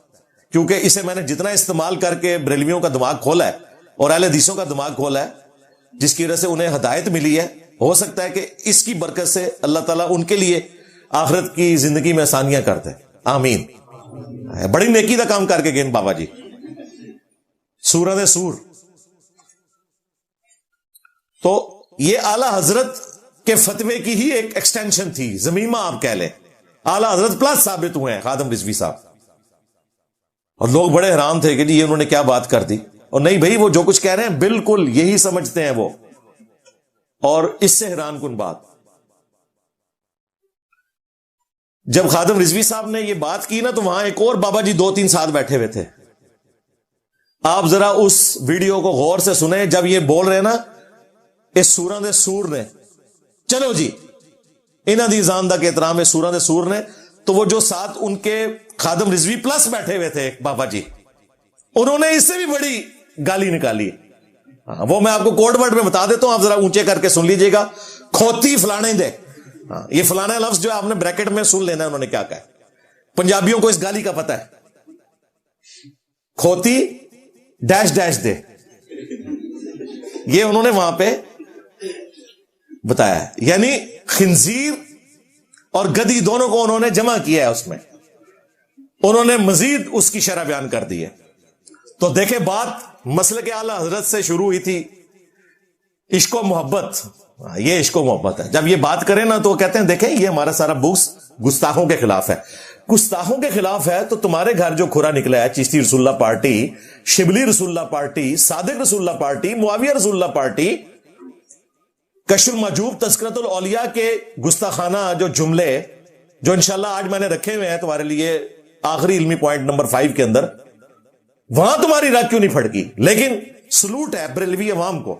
کیونکہ اسے میں نے جتنا استعمال کر کے بریلویوں کا دماغ کھولا ہے اور اہل حدیثوں کا دماغ کھولا ہے، جس کی وجہ سے انہیں ہدایت ملی ہے، ہو سکتا ہے کہ اس کی برکت سے اللہ تعالیٰ ان کے لیے آخرت کی زندگی میں آسانیاں کر دے. آمین. بڑی نیکی کا کام کر کے گئے بابا جی. سورہ دے سور. تو یہ اعلی حضرت کے فتوے کی ہی ایک ایکسٹینشن تھی، زمیمہ آپ کہہ لیں. اعلی حضرت پلس ثابت ہوئے ہیں خادم رضوی صاحب. اور لوگ بڑے حیران تھے کہ جی یہ انہوں نے کیا بات کر دی. اور نہیں بھائی، وہ جو کچھ کہہ رہے ہیں بالکل یہی سمجھتے ہیں وہ. اور اس سے حیران کن بات، جب خادم رضوی صاحب نے یہ بات کی نا تو وہاں ایک اور بابا جی 2-3 ساتھ بیٹھے ہوئے تھے. آپ ذرا اس ویڈیو کو غور سے سنیں. جب یہ بول رہے نا اس سورہ دے سور نے، چلو جی انہاں دی اذان دا کے احترام ہے سورہ دے سور نے، تو وہ جو ساتھ ان کے خادم رضوی پلس بیٹھے ہوئے تھے بابا جی، انہوں نے اس سے بھی بڑی گالی نکالی. وہ میں آپ کو کوڈ ورڈ میں بتا دیتا ہوں، آپ ذرا اونچے کر کے سن لیجئے گا. کھوتی فلانے دے. یہ فلانا لفظ جو آپ نے بریکٹ میں سن لینا ہے انہوں نے کیا کہا ہے. پنجابیوں کو اس گالی کا پتہ ہے. کھوتی ڈیش ڈیش دے، یہ انہوں نے وہاں پہ بتایا ہے. یعنی خنزیر اور گدی دونوں کو انہوں نے جمع کیا ہے، اس میں انہوں نے مزید اس کی شرح بیان کر دی ہے. تو دیکھیں بات مسلک اعلی حضرت سے شروع ہوئی تھی، عشق و محبت. یہ عشق و محبت ہے. جب یہ بات کریں نا تو وہ کہتے ہیں دیکھیں یہ ہمارا سارا بکس گستاخوں کے خلاف ہے. گستاخوں کے خلاف ہے تو تمہارے گھر جو کھرا نکلا ہے، چشتی رسول اللہ پارٹی، شبلی رسول اللہ پارٹی، صادق رسول اللہ پارٹی، معاویہ رسول اللہ پارٹی، کشف المحجوب تذکرۃ الاولیاء کے گستاخانہ جو جملے جو انشاءاللہ آج میں نے رکھے ہوئے ہیں تمہارے لیے آخری علمی پوائنٹ نمبر 5 کے اندر، وہاں تمہاری رگ کیوں نہیں پھڑکی. لیکن سلوٹ ہے بریلوی عوام کو،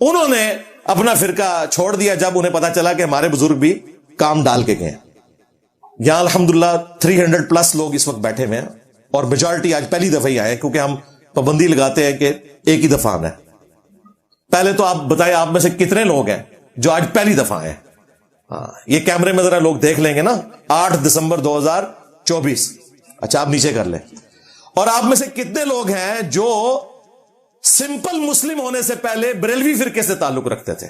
انہوں نے اپنا فرقہ چھوڑ دیا جب انہیں پتا چلا کہ ہمارے بزرگ بھی کام ڈال کے گئے. یہاں الحمدللہ 300 پلس لوگ اس وقت بیٹھے ہوئے ہیں، اور میجورٹی آج پہلی دفعہ ہی آئے کیونکہ ہم پابندی لگاتے ہیں کہ ایک ہی دفعہ آنا ہے. پہلے تو آپ بتائیں آپ میں سے کتنے لوگ ہیں جو آج پہلی دفعہ آئے ہیں؟ یہ کیمرے میں ذرا لوگ دیکھ لیں گے نا. 8 دسمبر 2024. اچھا آپ نیچے کر لیں. اور آپ میں سے کتنے لوگ ہیں جو سمپل مسلم ہونے سے پہلے بریلوی فرقے سے تعلق رکھتے تھے؟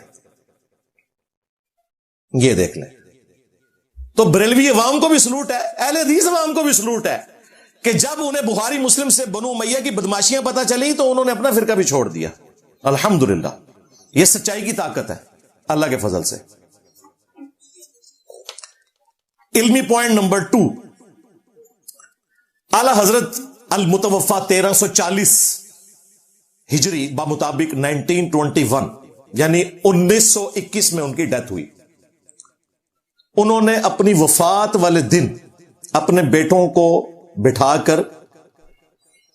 یہ دیکھ لیں. تو بریلوی عوام کو بھی سلوٹ ہے, اہل حدیث عوام کو بھی سلوٹ ہے کہ جب انہیں بخاری مسلم سے بنو امیہ کی بدماشیاں پتہ چلی تو انہوں نے اپنا فرقہ بھی چھوڑ دیا. الحمدللہ یہ سچائی کی طاقت ہے اللہ کے فضل سے. علمی پوائنٹ نمبر 2, اعلی حضرت المتوفا 1340 ہجری بمطابق 1921 یعنی 1921 میں ان کی ڈیتھ ہوئی. انہوں نے اپنی وفات والے دن اپنے بیٹوں کو بٹھا کر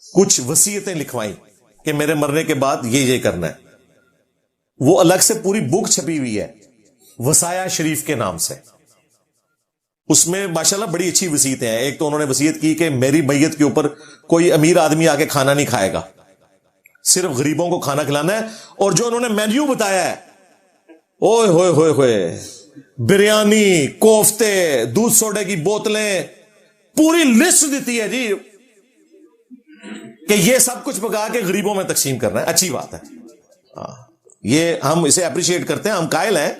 کچھ وصیتیں لکھوائیں کہ میرے مرنے کے بعد یہ کرنا ہے. وہ الگ سے پوری بک چھپی ہوئی ہے وصایا شریف کے نام سے. اس میں ماشاءاللہ بڑی اچھی وصیتیں ہیں. ایک تو انہوں نے وصیت کی کہ میری میت کے اوپر کوئی امیر آدمی آ کے کھانا نہیں کھائے گا, صرف غریبوں کو کھانا کھلانا ہے. اور جو انہوں نے مینیو بتایا ہے, اوئے ہوئے ہوئے ہوئے, بریانی, کوفتے, دودھ سوڈے کی بوتلیں, پوری لسٹ دیتی ہے جی کہ یہ سب کچھ پکا کے غریبوں میں تقسیم کرنا ہے. اچھی بات ہے, یہ ہم اسے اپریشیٹ کرتے ہیں. ہم قائل ہیں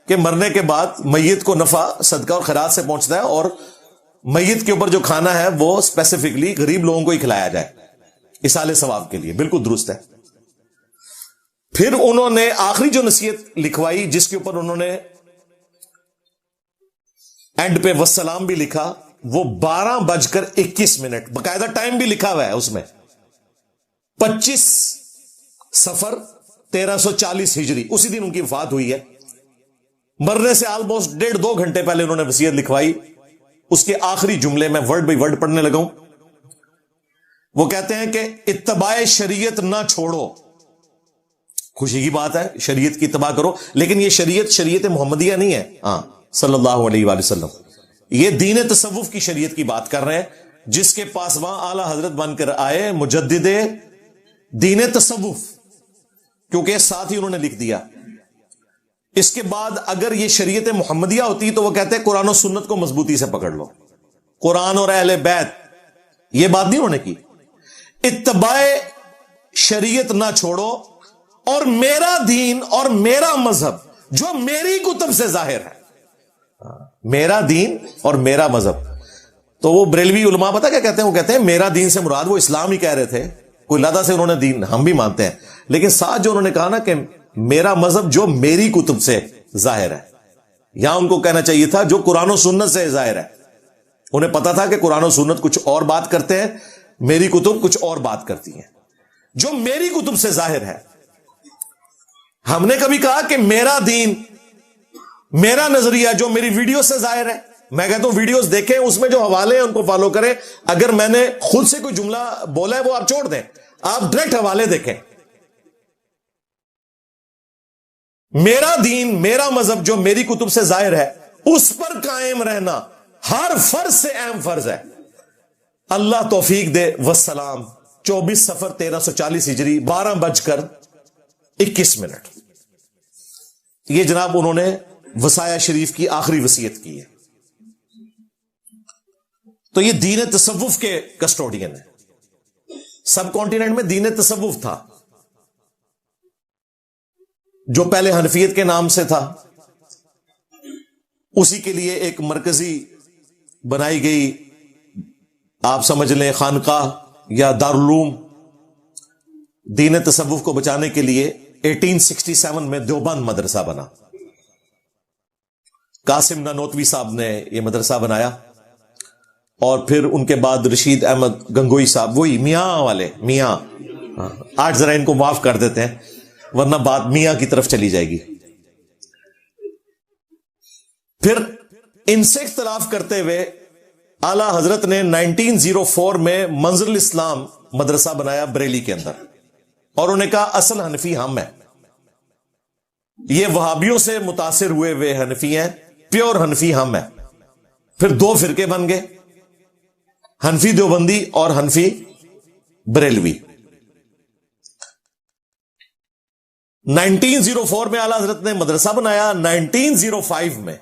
کہ مرنے کے بعد میت کو نفع صدقہ اور خیرات سے پہنچتا ہے اور میت کے اوپر جو کھانا ہے وہ اسپیسیفکلی غریب لوگوں کو ہی کھلایا جائے ایصال ثواب کے لیے. بالکل درست ہے. پھر انہوں نے آخری جو نصیحت لکھوائی جس کے اوپر انہوں نے اینڈ پہ والسلام بھی لکھا, وہ 12:21 باقاعدہ ٹائم بھی لکھا ہوا ہے اس میں. 25 صفر 1340 ہجری, اسی دن ان کی وفات ہوئی ہے. مرنے سے آلموسٹ 1.5-2 گھنٹے پہلے انہوں نے وصیت لکھوائی. اس کے آخری جملے میں ورڈ بائی ورڈ پڑھنے لگا ہوں. وہ کہتے ہیں کہ اتباع شریعت نہ چھوڑو. خوشی کی بات ہے, شریعت کی اتباع کرو, لیکن یہ شریعت محمدیہ نہیں ہے. صلی اللہ علیہ وآلہ وسلم, یہ دین تصوف کی شریعت کی بات کر رہے ہیں جس کے پاس وہاں اعلی حضرت بن کر آئے مجدد دین تصوف, کیونکہ ساتھ ہی انہوں نے لکھ دیا. اس کے بعد اگر یہ شریعت محمدیہ ہوتی تو وہ کہتے ہیں قرآن و سنت کو مضبوطی سے پکڑ لو, قرآن اور اہل بیت. یہ بات نہیں انہوں نے کی. اتباع شریعت نہ چھوڑو اور میرا دین اور میرا مذہب جو میری کتب سے ظاہر ہے. میرا دین اور میرا مذہب. تو وہ بریلوی علماء پتہ کیا کہتے ہیں؟ وہ کہتے ہیں میرا دین سے مراد وہ اسلام ہی کہہ رہے تھے, کوئی لادہ سے انہوں نے دین ہم بھی مانتے ہیں, لیکن ساتھ جو انہوں نے کہا نا کہ میرا مذہب جو میری کتب سے ظاہر ہے, یہاں ان کو کہنا چاہیے تھا جو قرآن و سنت سے ظاہر ہے. انہیں پتا تھا کہ قرآن و سنت کچھ اور بات کرتے ہیں, میری کتب کچھ اور بات کرتی ہیں. جو میری کتب سے ظاہر ہے, ہم نے کبھی کہا کہ میرا دین میرا نظریہ جو میری ویڈیو سے ظاہر ہے. میں کہتا ہوں ویڈیوز دیکھیں, اس میں جو حوالے ہیں ان کو فالو کریں. اگر میں نے خود سے کوئی جملہ بولا ہے وہ آپ چھوڑ دیں, آپ ڈائریکٹ حوالے دیکھیں. میرا دین میرا مذہب جو میری کتب سے ظاہر ہے اس پر قائم رہنا ہر فرض سے اہم فرض ہے. اللہ توفیق دے. والسلام. 24 صفر 1340 ہجری 12:21. یہ جناب انہوں نے وصایا شریف کی آخری وصیت کی ہے. تو یہ دین تصوف کے کسٹوڈین ہیں. سب کانٹیننٹ میں دین تصوف تھا جو پہلے حنفیت کے نام سے تھا, اسی کے لیے ایک مرکزی بنائی گئی, آپ سمجھ لیں خانقاہ یا دارالعلوم. دین تصوف کو بچانے کے لیے 1867 میں دیوبند مدرسہ بنا. قاسم نانوتوی صاحب نے یہ مدرسہ بنایا, اور پھر ان کے بعد رشید احمد گنگوئی صاحب, وہی میاں والے میاں, آج ذرا ان کو معاف کر دیتے ہیں ورنہ بات میاں کی طرف چلی جائے گی. پھر ان سے اختلاف کرتے ہوئے اعلی حضرت نے 1904 میں منظر الاسلام مدرسہ بنایا بریلی کے اندر, اور انہوں نے کہا اصل حنفی ہم ہیں. یہ وہابیوں سے متاثر ہوئے حنفی ہیں, پیور حنفی ہم ہیں. پھر 2 فرقے بن گئے, حنفی دیوبندی اور حنفی بریلوی. 1904 में आला हजरत ने मदरसा बनाया। 1905 में,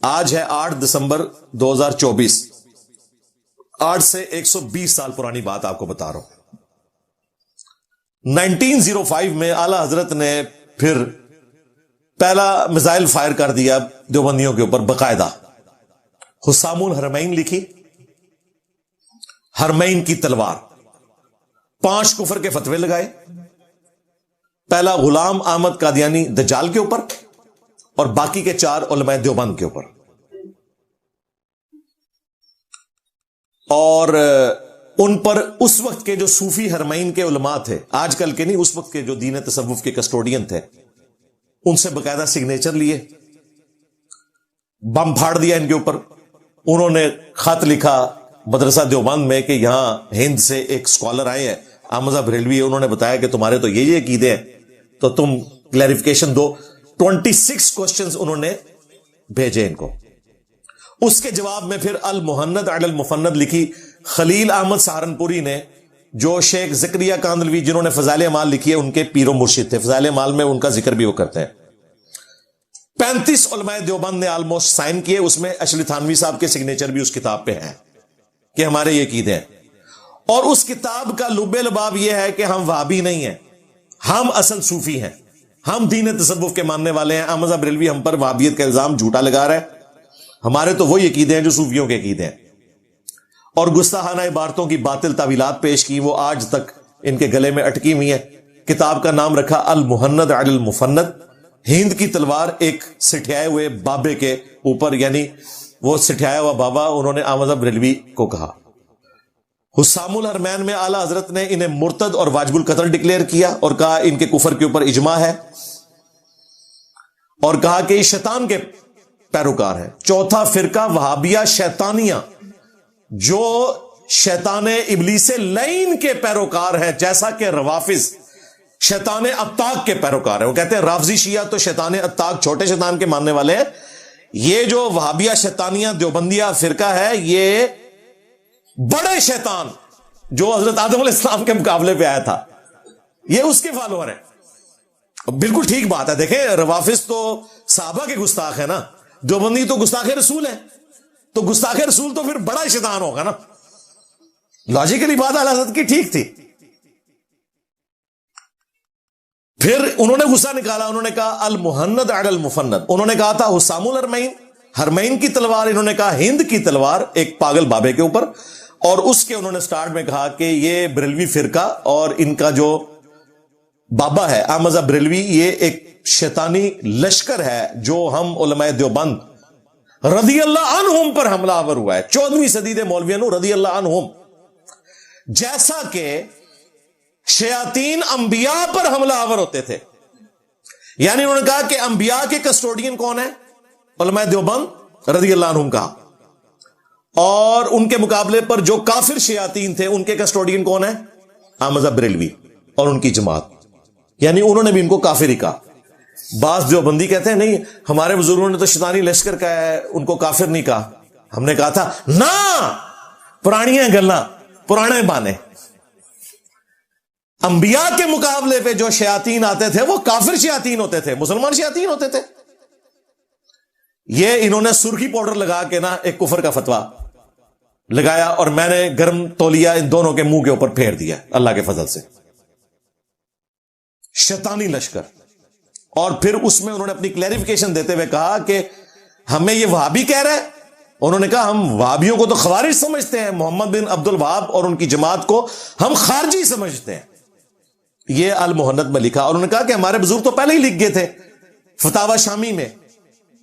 आज है 8 दिसंबर 2024, आज से 120 साल पुरानी बात आपको बता रहा हूं। 1905 में आला हजरत ने फिर पहला मिसाइल फायर कर दिया देवबंदियों के ऊपर बाकायदा। हुस्सामुल हरमैन लिखी, हरमैन की तलवार, 5 कुफर के फतवे लगाए। पहला गुलाम अहमद कादियानी दज्जाल के ऊपर और बाकी के 4 उलमाए देवबंद के ऊपर। और उन पर उस वक्त के जो सूफी हरमैन के उलमा थे, आजकल के नहीं, उस वक्त के जो दीन तसव्वुफ के कस्टोडियन थे, उनसे बकायदा सिग्नेचर लिए, बम फाड़ दिया इनके ऊपर। उन्होंने खत लिखा मदरसा देवबंद में कि यहां हिंद से एक स्कॉलर आए हैं, अहमद बरेलवी है, उन्होंने बताया कि तुम्हारे तो ये अकीदे हैं, तो तुम क्लैरिफिकेशन दो। 26 क्वेश्चंस उन्होंने भेजे इनको। उसके जवाब में फिर अल मुहन्नद अल मुफन्नद लिखी खलील अहमद सहारनपुरी ने, जो शेख ज़करिया कांदलवी जिन्होंने फ़ज़ाइल अमाल लिखी है उनके पीरो मुर्शिद थे। फ़ज़ाइल अमाल में उनका जिक्र भी वो करते हैं। 35 उलमाए देवबंद ने ऑलमोस्ट साइन किए। उसमें अशली थानवी साहब के सिग्नेचर भी उस किताब पे हैं कि हमारे ये कीदे हैं। और उस किताब का लुबे लबाब यह है कि हम वहाबी नहीं हैं, हम असल सूफी हैं, हम दीन तसव्वुफ के मानने वाले हैं। अहमद बरेलवी हम पर वहाबियत का इल्जाम झूठा लगा रहा है। हमारे तो वही अकीदे हैं जो सूफियों के अकीदे हैं। और गुस्ताखाना इबारतों की बातिल तावीलात पेश की, वो आज तक इनके गले में अटकी हुई है। किताब का नाम रखा अल मुहन्नद अल मुफन्नद, हिंद की तलवार एक सिठियाए हुए बाबे के ऊपर, यानी वो सिठियाया हुआ बाबा, उन्होंने अहमद बरेलवी को कहा। हुस्सामुल हरमैन में आला हजरत ने इन्हें मुर्तद और वाजिबुल कत्ल डिक्लेयर किया और कहा इनके कुफर के ऊपर इजमा है, और कहा कि ये शैतान के पैरोकार है। चौथा फिरका वहाबिया शैतानिया, जो शैताने इब्लीसे लईन के पैरोकार हैं, जैसा कि रवाफिज शैताने अत्ताक के पैरोकार हैं। वो कहते हैं राफजी शिया तो शैताने अत्ताक छोटे शैतान के मानने वाले हैं। ये जो वहाबिया शैतानिया देवबंदिया फिरका है, ये बड़े शैतान जो हजरत आदम अलैहिस्सलाम के मुकाबले पे आया था, ये उसके फॉलोअर हैं। बिल्कुल ठीक बात है। देखें, रवाफिज तो साहबा के गुस्ताख है ना, देवबंदी तो गुस्ताखे रसूल है, तो गुस्ताखे रसूल तो फिर बड़ा शैतान होगा ना। लॉजिकली बात आला हज़रत की ठीक थी। फिर उन्होंने गुस्सा निकाला, उन्होंने कहा अल मुहन्नद अल मुफन्नद, उन्होंने कहा था हुस्सामुल हरमैन, हरमैन की तलवार, इन्होंने कहा हिंद की तलवार एक पागल बाबे के ऊपर। और उसके उन्होंने स्टार्ट में कहा कि ये बरेलवी फिरका और इनका जो बाबा है अहमद बरेलवी, ये एक शैतानी लश्कर है जो हम उलमाए देवबंद रदी अल्लाह अन्हुम पर हमलावर हुआ है। 14वीं सदी दे मौलवियां रदी अल्लाह अन्हुम, जैसा कि शयातीन अंबिया पर हमलावर होते थे। यानी उन्होंने कहा कि अंबिया के कस्टोडियन कौन है? उलमाए देवबंद रदी अल्लाह अन्हुम का। और उनके मुकाबले पर जो काफिर शयातीन थे, उनके कस्टोडियन कौन है? अहमद बरेलवी और उनकी जमात। यानी उन्होंने भी इनको काफिर ही कहा। बास देवबंदी कहते हैं नहीं, हमारे बुजुर्गों ने तो शैतानी लश्कर कहा है, उनको काफिर नहीं कहा। हमने कहा था ना, पुरानियां गल्ला, पुराने बाने। अंबिया के मुकाबले पे जो शयातीन आते थे वो काफिर शयातीन होते थे, मुसलमान शयातीन होते थे। ये इन्होंने सुर्खी पाउडर लगा के ना एक कुफर का फतवा लगाया और मैंने गर्म तौलिया इन दोनों के मुंह के ऊपर फेर दिया अल्लाह के फजल से। शैतानी लश्कर। और फिर उसमें उन्होंने अपनी क्लैरिफिकेशन देते हुए कहा कि हमें ये वहाबी कह रहा है। उन्होंने कहा हम वहाबियों को तो खवारिज समझते हैं, मोहम्मद बिन अब्दुल वहाब और उनकी जमात को हम खारजी समझते हैं। ये अल मुहन्नद में लिखा। और उन्होंने कहा कि हमारे बुजुर्ग तो पहले ही लिख गए थे। फतावा शामी में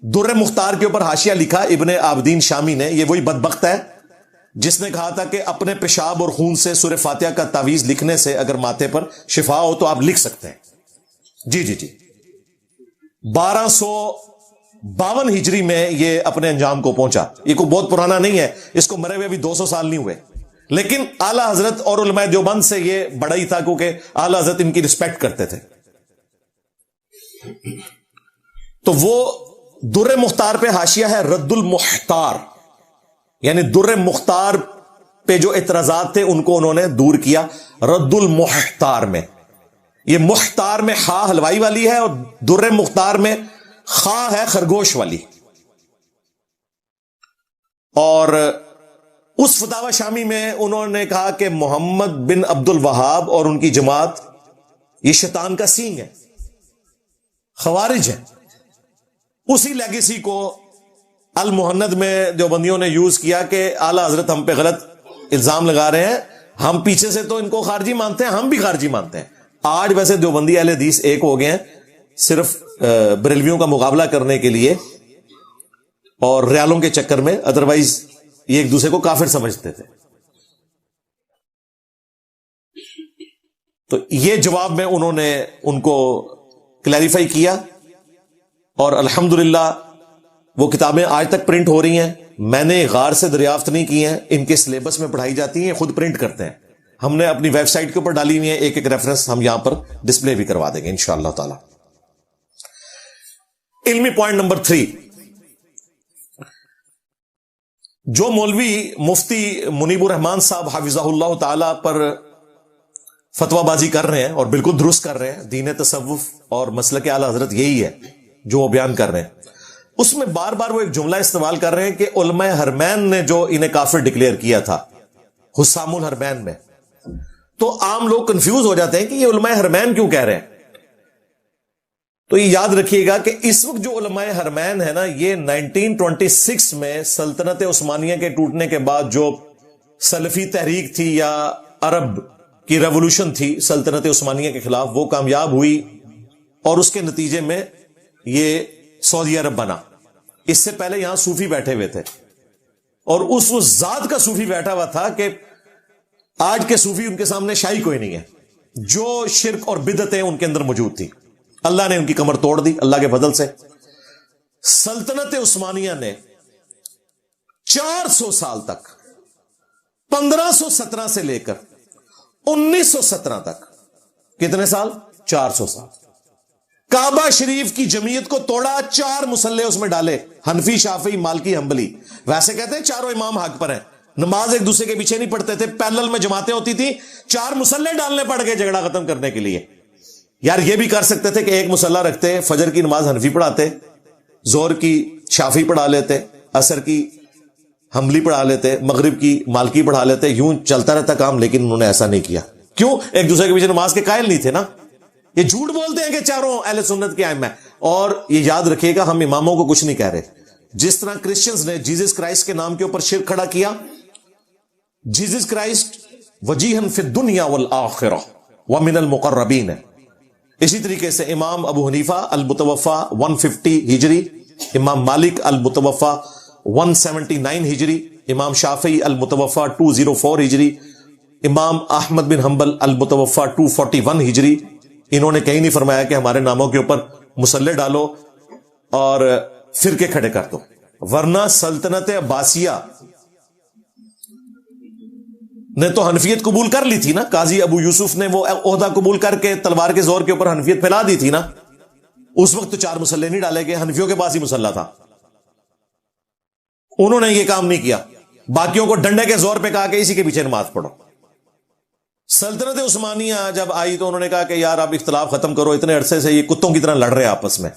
दुर्र मुख्तार के ऊपर हाशिया लिखा इब्ने आबदीन शामी ने। ये वही बदबख्त है जिसने कहा था कि अपने पेशाब और खून से सूरह फातिहा का तावीज लिखने से अगर माथे पर शिफा हो तो आप लिख सकते हैं। जी जी जी। 1252 हिजरी में ये अपने अंजाम को पहुंचा। ये कोई बहुत पुराना नहीं है, इसको मरे हुए भी 200 साल नहीं हुए। लेकिन आला हजरत और उलमाए देवबंद से ये बड़ा ही था क्योंकि आला हजरत इनकी रिस्पेक्ट करते थे। तो वो दुर्र मुख्तार पे हाशिया है रद्दुल मुख्तार, यानी दुर्र मुख्तार पे जो इतराजात थे उनको उन्होंने दूर किया रद्दुल मुख्तार में। یہ مختار میں خا حلوائی والی ہے اور در مختار میں خا ہے خرگوش والی. اور اس فتاوی شامی میں انہوں نے کہا کہ محمد بن عبد الوہاب اور ان کی جماعت یہ شیطان کا سینگ ہے، خوارج ہے. اسی لیگیسی کو المہند میں دیوبندیوں نے یوز کیا کہ اعلی حضرت ہم پہ غلط الزام لگا رہے ہیں، ہم پیچھے سے تو ان کو خارجی مانتے ہیں، ہم بھی خارجی مانتے ہیں. آج ویسے دیوبندی اہل حدیث ایک ہو گئے ہیں صرف بریلویوں کا مقابلہ کرنے کے لیے اور ریالوں کے چکر میں، ادروائز یہ ایک دوسرے کو کافر سمجھتے تھے. تو یہ جواب میں انہوں نے ان کو کلیریفائی کیا اور الحمدللہ وہ کتابیں آج تک پرنٹ ہو رہی ہیں. میں نے غار سے دریافت نہیں کی ہیں، ان کے سلیبس میں پڑھائی جاتی ہیں، خود پرنٹ کرتے ہیں. ہم نے اپنی ویب سائٹ کے اوپر ڈالی ہوئی ہیں، ایک ایک ریفرنس ہم یہاں پر ڈسپلے بھی کروا دیں گے انشاءاللہ تعالی. علمی پوائنٹ نمبر 3، جو مولوی مفتی منیب الرحمان صاحب حفظہ اللہ تعالی پر فتویٰ بازی کر رہے ہیں اور بالکل درست کر رہے ہیں، دین تصوف اور مسلک اعلی حضرت یہی ہے جو وہ بیان کر رہے ہیں، اس میں بار بار وہ ایک جملہ استعمال کر رہے ہیں کہ علماء حرمین نے جو انہیں کافر ڈکلیئر کیا تھا حسام الحرمین میں. تو عام لوگ کنفیوز ہو جاتے ہیں کہ یہ علماء حرمین کیوں کہہ رہے ہیں. تو یہ یاد رکھیے گا کہ اس وقت جو علماء حرمین ہے نا، یہ 1926 میں سلطنت عثمانیہ کے ٹوٹنے کے بعد جو سلفی تحریک تھی یا عرب کی ریولوشن تھی سلطنت عثمانیہ کے خلاف، وہ کامیاب ہوئی اور اس کے نتیجے میں یہ سعودی عرب بنا. اس سے پہلے یہاں صوفی بیٹھے ہوئے تھے اور اس ذات کا صوفی بیٹھا ہوا تھا کہ آج کے صوفی ان کے سامنے شاہی کوئی نہیں ہے. جو شرک اور بدعتیں ان کے اندر موجود تھی، اللہ نے ان کی کمر توڑ دی اللہ کے فضل سے. سلطنت عثمانیہ نے 400 سال تک 1517 سے لے کر 1917 تک، کتنے سال؟ 400 سال. کعبہ شریف کی جمعیت کو توڑا، 4 مسلح اس میں ڈالے، حنفی، شافعی، مالکی، حنبلی. ویسے کہتے ہیں چاروں امام حق پر ہیں، نماز ایک دوسرے کے پیچھے نہیں پڑھتے تھے، پیرلل میں جماعتیں ہوتی تھی، 4 مسلح ڈالنے پڑ گئے جھگڑا ختم کرنے کے لیے. یار یہ بھی کر سکتے تھے کہ ایک مسلح رکھتے، فجر کی نماز حنفی پڑھاتے، زہر کی شافعی پڑھا لیتے، عصر کی حنبلی پڑھا لیتے، مغرب کی مالکی پڑھا لیتے، یوں چلتا رہتا کام. لیکن انہوں نے ایسا نہیں کیا. کیوں؟ ایک دوسرے کے پیچھے نماز کے قائل نہیں تھے نا. یہ جھوٹ بولتے ہیں کہ چاروں اہل سنت کے ائمہ. اور یہ یاد رکھیے گا ہم اماموں کو کچھ نہیں کہہ رہے. جس طرح کرسچنز نے جیزس کرائسٹ کے نام کے اوپر شرک کھڑا کیا، جیزس کرائسٹ وجیہن فی الدنیا والآخرہ ومن المقربین ہے. اسی طریقے سے امام ابو حنیفہ المتوفا 150 ہجری، امام مالک المتوفا 179 ہجری، امام شافعی المتوفا 204 ہجری، امام احمد بن حنبل المتوفا 241 ہجری. انہوں نے کہیں نہیں فرمایا کہ ہمارے ناموں کے اوپر مسلح ڈالو اور فرقے کھڑے کر دو. ورنہ سلطنت عباسیہ نے تو حنفیت قبول کر لی تھی نا. قاضی ابو یوسف نے وہ عہدہ قبول کر کے تلوار کے زور کے اوپر حنفیت پھیلا دی تھی نا. اس وقت تو 4 مسلح نہیں ڈالے گئے، حنفیوں کے پاس ہی مسلح تھا. انہوں نے یہ کام نہیں کیا، باقیوں کو ڈنڈے کے زور پہ کہا کہ اسی کے پیچھے نماز پڑھو. سلطنت عثمانیہ جب آئی تو انہوں نے کہا کہ یار آپ اختلاف ختم کرو، اتنے عرصے سے یہ کتوں کی طرح لڑ رہے آپس میں.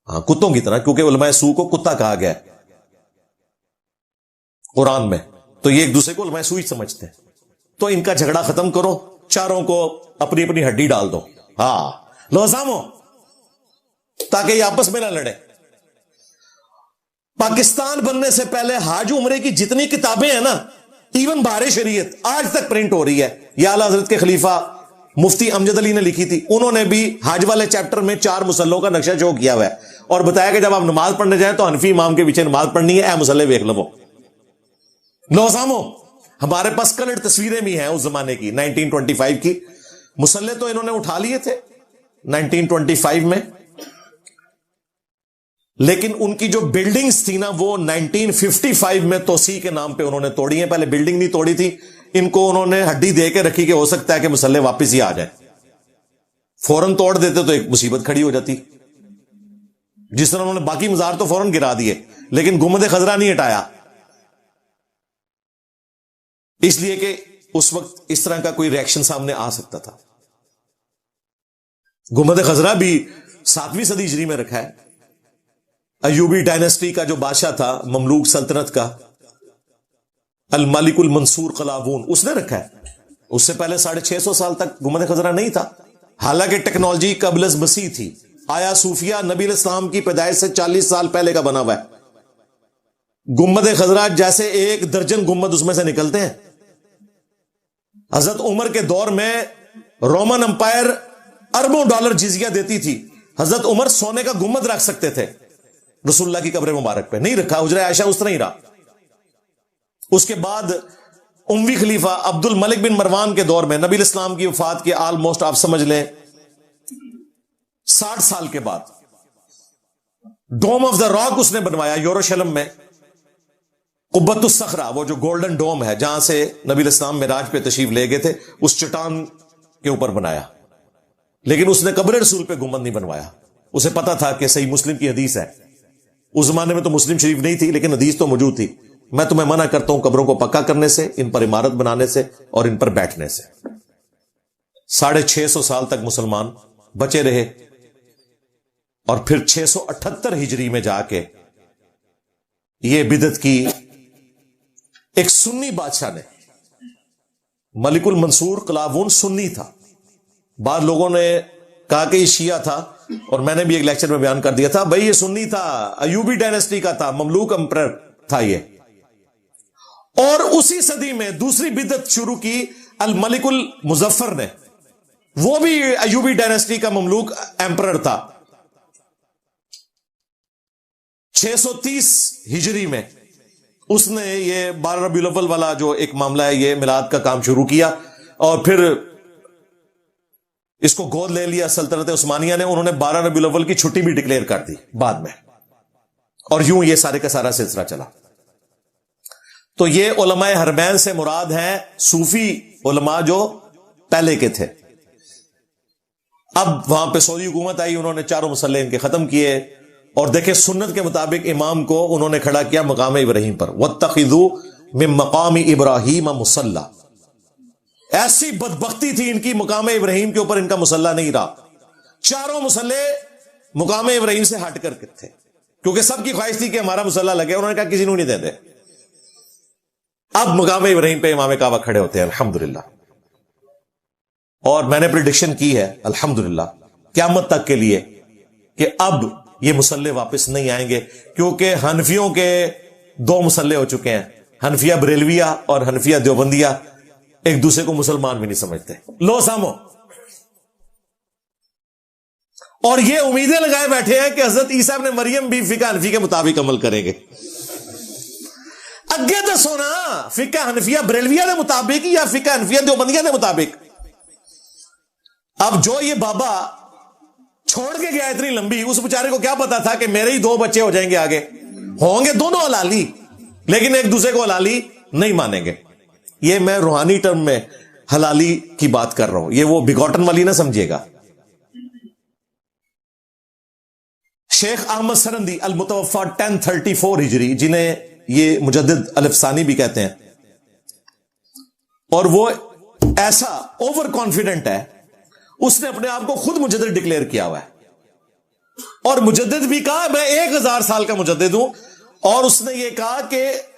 ہاں کتوں کی طرح، کیونکہ علماء سو کو کتا کہا گیا ہے قرآن میں، تو یہ ایک دوسرے کو علماء سو ہی سمجھتے ہیں. تو ان کا جھگڑا ختم کرو، چاروں کو اپنی اپنی ہڈی ڈال دو. ہاں لو سامو، تاکہ یہ آپس میں نہ لڑے. پاکستان بننے سے پہلے حاج عمرے کی جتنی کتابیں ہیں نا، ایون بہار شریعت آج تک پرنٹ ہو رہی ہے، یہ اعلی حضرت کے خلیفہ مفتی امجد علی نے لکھی تھی. انہوں نے بھی حج والے چیپٹر میں 4 مسلوں کا نقشہ شو کیا ہوا ہے اور بتایا کہ جب آپ نماز پڑھنے جائیں تو حنفی امام کے پیچھے نماز پڑھنی ہے. اے مسلح ویکھ لو لو سامو. ہمارے پاس کلرڈ تصویریں بھی ہیں اس زمانے کی 1925 کی. مسلح تو انہوں نے اٹھا لیے تھے 1925 میں، لیکن ان کی جو بلڈنگز تھی نا وہ 1955 میں توسیع کے نام پہ انہوں نے توڑی ہیں. پہلے بلڈنگ نہیں توڑی تھی، ان کو انہوں نے ہڈی دے کے رکھی کہ ہو سکتا ہے کہ مسلح واپس ہی آ جائے. فوراً توڑ دیتے تو ایک مصیبت کھڑی ہو جاتی. جس طرح انہوں نے باقی مزار تو فوراً گرا دیے، لیکن گنبد خضرا نہیں ہٹایا، اس لیے کہ اس وقت اس طرح کا کوئی ریئیکشن سامنے آ سکتا تھا. गुम्बद खजरा भी 7वीं सदी हिजरी में रखा है। अयूबी डायनेस्टी का जो बादशाह था ममलूक सल्तनत का, अल मालिकुल मंसूर कलावून, उसने रखा है। उससे पहले 650 साल तक गुम्बद खजरा नहीं था। हालांकि टेक्नोलॉजी कबल मसीह थी। आया सूफिया नबी इस्लाम की पैदाइश से 40 साल पहले का बना हुआ है। गुम्बद खजरा जैसे 1 दर्जन गुम्बद उसमें से निकलते हैं। हजरत उमर के दौर में रोमन अंपायर अरबों डॉलर जिजिया देती थी। हजरत उमर सोने का गुम्बद रख सकते थे रसूलुल्लाह की कब्र मुबारक पे, नहीं रखा। हुजरा आयशा उस तरह ही रहा। उसके बाद उम्वी खलीफा अब्दुल मलिक बिन मरवान के दौर में नबी इस्लाम की वफात के ऑलमोस्ट आप समझ लें 60 साल के बाद डोम ऑफ द रॉक उसने बनवाया यरूशलेम में। कुब्बतुस सखरा, वो जो गोल्डन डोम है जहां से नबी इस्लाम मिराज पे तशरीफ ले गए थे, उस चट्टान के ऊपर बनाया। लेकिन उसने कब्र रसूल पे गुम्बद नहीं बनवाया। उसे पता था कि सही मुस्लिम की हदीस है। उस जमाने में तो मुस्लिम शरीफ नहीं थी, लेकिन हदीस तो मौजूद थी। मैं तुम्हें मना करता हूं कब्रों को पक्का करने से, इन पर इमारत बनाने से और इन पर बैठने से। 650 साल तक मुसलमान बचे रहे और फिर 678 हिजरी में जाके यह बिदत की एक सुन्नी बादशाह ने। मलिकुल मंसूर कलावून सुन्नी था। बाद लोगों ने कहा कि ये शिया था, और मैंने भी एक लेक्चर में बयान कर दिया था, भाई ये सुन्नी था, अयूबी डायनेस्टी का था, ममलूक एम्परर था ये। और उसी सदी में दूसरी बिदत शुरू की अल मलिकुल मुजफ्फर ने, वो भी अयूबी डायनेस्टी का ममलूक एम्परर था। 630 हिजरी में उसने ये 12 रबीउल अव्वल वाला जो एक मामला है, ये मिलाद का काम शुरू किया और फिर इसको गोद ले लिया सल्तनत उस्मानिया ने। उन्होंने 12 रबीउल अव्वल की छुट्टी भी डिक्लेयर कर दी बाद में, और यूं ये सारे का सारा सिलसिला चला। तो ये उलमाए हरमैन से मुराद हैं सूफी उलमा जो पहले के थे। अब वहां पे सऊदी हुकूमत आई, उन्होंने चारों मुसल्ले इनके खत्म किए, और देखे सुन्नत के मुताबिक इमाम को उन्होंने खड़ा किया मकाम इब्राहिम पर। वत्तखिज़ू मिन मकाम इब्राहिम मुसल्ला। ऐसी बदबख्ती थी इनकी, मकाम इब्राहिम के ऊपर इनका मुसल्ला नहीं रहा। चारों मुसल्ले मकाम इब्राहिम से हट कर थे, क्योंकि सबकी ख्वाहिश थी कि हमारा मुसल्ला लगे। उन्होंने कहा किसी को नहीं देते। अब मकाम इब्राहिम पे इमाम काबा खड़े होते हैं अल्हम्दुलिल्लाह। और मैंने प्रिडिक्शन की है अल्हम्दुलिल्लाह क़यामत तक के लिए कि अब ये मुसल्ले वापस नहीं आएंगे, क्योंकि हनफियों के 2 मुसल्ले हो चुके हैं। हनफिया बरेलविया और हनफिया देवबंदिया एक दूसरे को मुसलमान भी नहीं समझते। लो सामो, और ये उम्मीदें लगाए बैठे हैं कि हजरत ईसा इब्न मरियम भी फिका हनफी के मुताबिक अमल करेंगे। अगे तो सोना फिका हनफिया बरेलविया के मुताबिक या फिका हनफिया देवबंदिया के मुताबिक। अब जो ये बाबा छोड़ के गया इतनी लंबी, उस बेचारे को क्या पता था कि मेरे ही 2 बच्चे हो जाएंगे, आगे होंगे दोनों हलाली, लेकिन एक दूसरे को हलाली नहीं मानेंगे। ये मैं रूहानी टर्म में हलाली की बात कर रहा हूं, ये वो बिगॉटन वाली ना समझिएगा। शेख अहमद सरंदी अल मुतवफ़ा 1034 हिजरी, जिन्हें ये मुजद्दिद अल-अफ़सानी भी कहते हैं, और वो ऐसा ओवर कॉन्फिडेंट है, उसने अपने आप को खुद मुजद्दिद डिक्लेयर किया हुआ है। और मुजद्दिद भी कहा मैं 1000 साल का मुजद्दिद हूं, और उसने ये कहा कि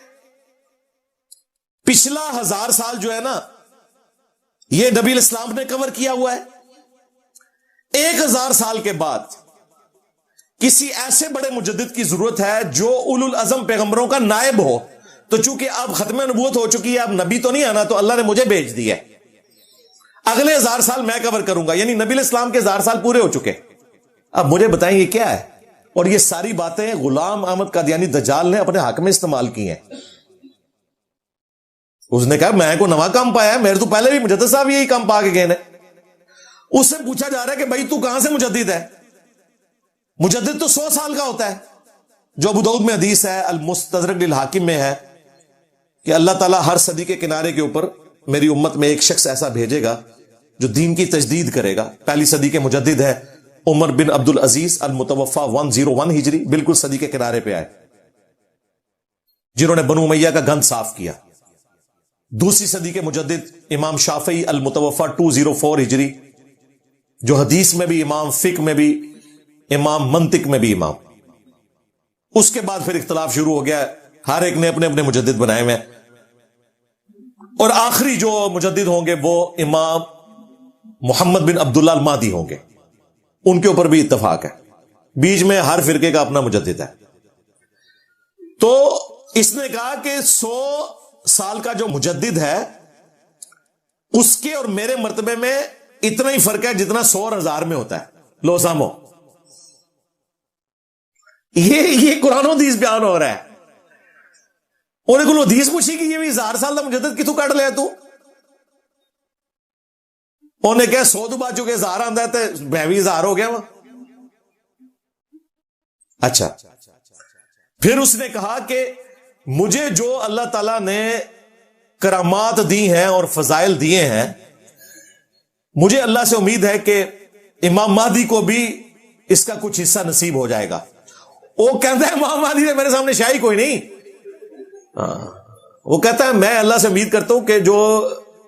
पिछला 1000 साल जो है ना, ये नबी इस्लाम ने कवर किया हुआ है। 1000 साल के बाद किसी ऐसे बड़े मुजद्दिद की जरूरत है जो उलुल अज़म पैगंबरों का नायब हो। तो चूंकि अब खत्म नबूवत हो चुकी है, अब नबी तो नहीं आना, तो अल्लाह ने मुझे भेज दिया है, अगले 1000 साल मैं कवर करूंगा। यानी नबी इस्लाम के 1000 साल पूरे हो चुके। अब मुझे बताएंगे क्या है। और ये सारी बातें गुलाम अहमद कादियानी दज्जाल ने अपने हक में इस्तेमाल की हैं। उसने कहा मैं को नवा काम पाया है, मेरे तो पहले भी मुजद्दिद साहब यही काम पा के गए ने। उससे पूछा जा रहा है कि भाई तू कहां से मुजद्दिद है? मुजद्दिद तो 100 साल का होता है। जो अबू दाऊद में हदीस है, अल मुस्तदरक लिल हाकिम में है कि अल्लाह ताला हर सदी के किनारे के ऊपर मेरी उम्मत में एक शख्स ऐसा भेजेगा जो दीन की तजदीद करेगा। पहली सदी के मुजद्दिद है उमर बिन अब्दुल अजीज अल मुतवफ़ा 101 हिजरी, बिल्कुल सदी के किनारे पे आए, जिन्होंने बनु उमैया का गंद साफ किया। दूसरी सदी के मुजद्दिद इमाम शाफई अल मुतवफ़ा 204 हिजरी, जो हदीस में भी इमाम, फिक में भी इमाम, मंतिक में भी इमाम। उसके बाद फिर इख्तलाफ शुरू हो गया, हर एक ने अपने अपने मुजद्दिद बनाए हुए हैं, और आखिरी जो मुजद्दिद होंगे वो इमाम मोहम्मद बिन अब्दुल्ला अल महदी होंगे। उनके ऊपर भी इत्तफाक है, बीच में हर फिरके का अपना मुजद्दिद है। तो इसने कहा कि 100 साल का जो मुजद्दिद है उसके और मेरे मर्तबे में इतना ही फर्क है जितना 100 और 1000 में होता है। लो सामो, ये कुरान हदीस बयान हो रहा है। ਉਹਨੇ ਕੋਲ ਹਦੀਸ ਪੁੱਛੀ ਕਿ ਇਹ ਵੀ 1000 ਸਾਲ ਦਾ ਮੁਜੱਦਦ ਕਿਥੋਂ ਕੱਢ ਲਿਆ ਤੂੰ? ਉਹਨੇ ਕਿਹਾ 100 ਤੋਂ ਬਾਅਦ ਚੁਕੇ 1000 ਆਂਦਾ ਤੇ ਮੈਂ ਵੀ 1000 ਹੋ ਗਿਆ ਵਾ। अच्छा, फिर उसने कहा कि मुझे जो अल्लाह ताला ने करामात दी हैं और फजाइल दिए हैं, मुझे अल्लाह से उम्मीद है कि इमाम महदी को भी इसका कुछ हिस्सा नसीब हो जाएगा। वो कहता है इमाम महदी ने मेरे सामने शाही कोई नहीं। वो कहता है मैं अल्लाह से उम्मीद करता हूं कि जो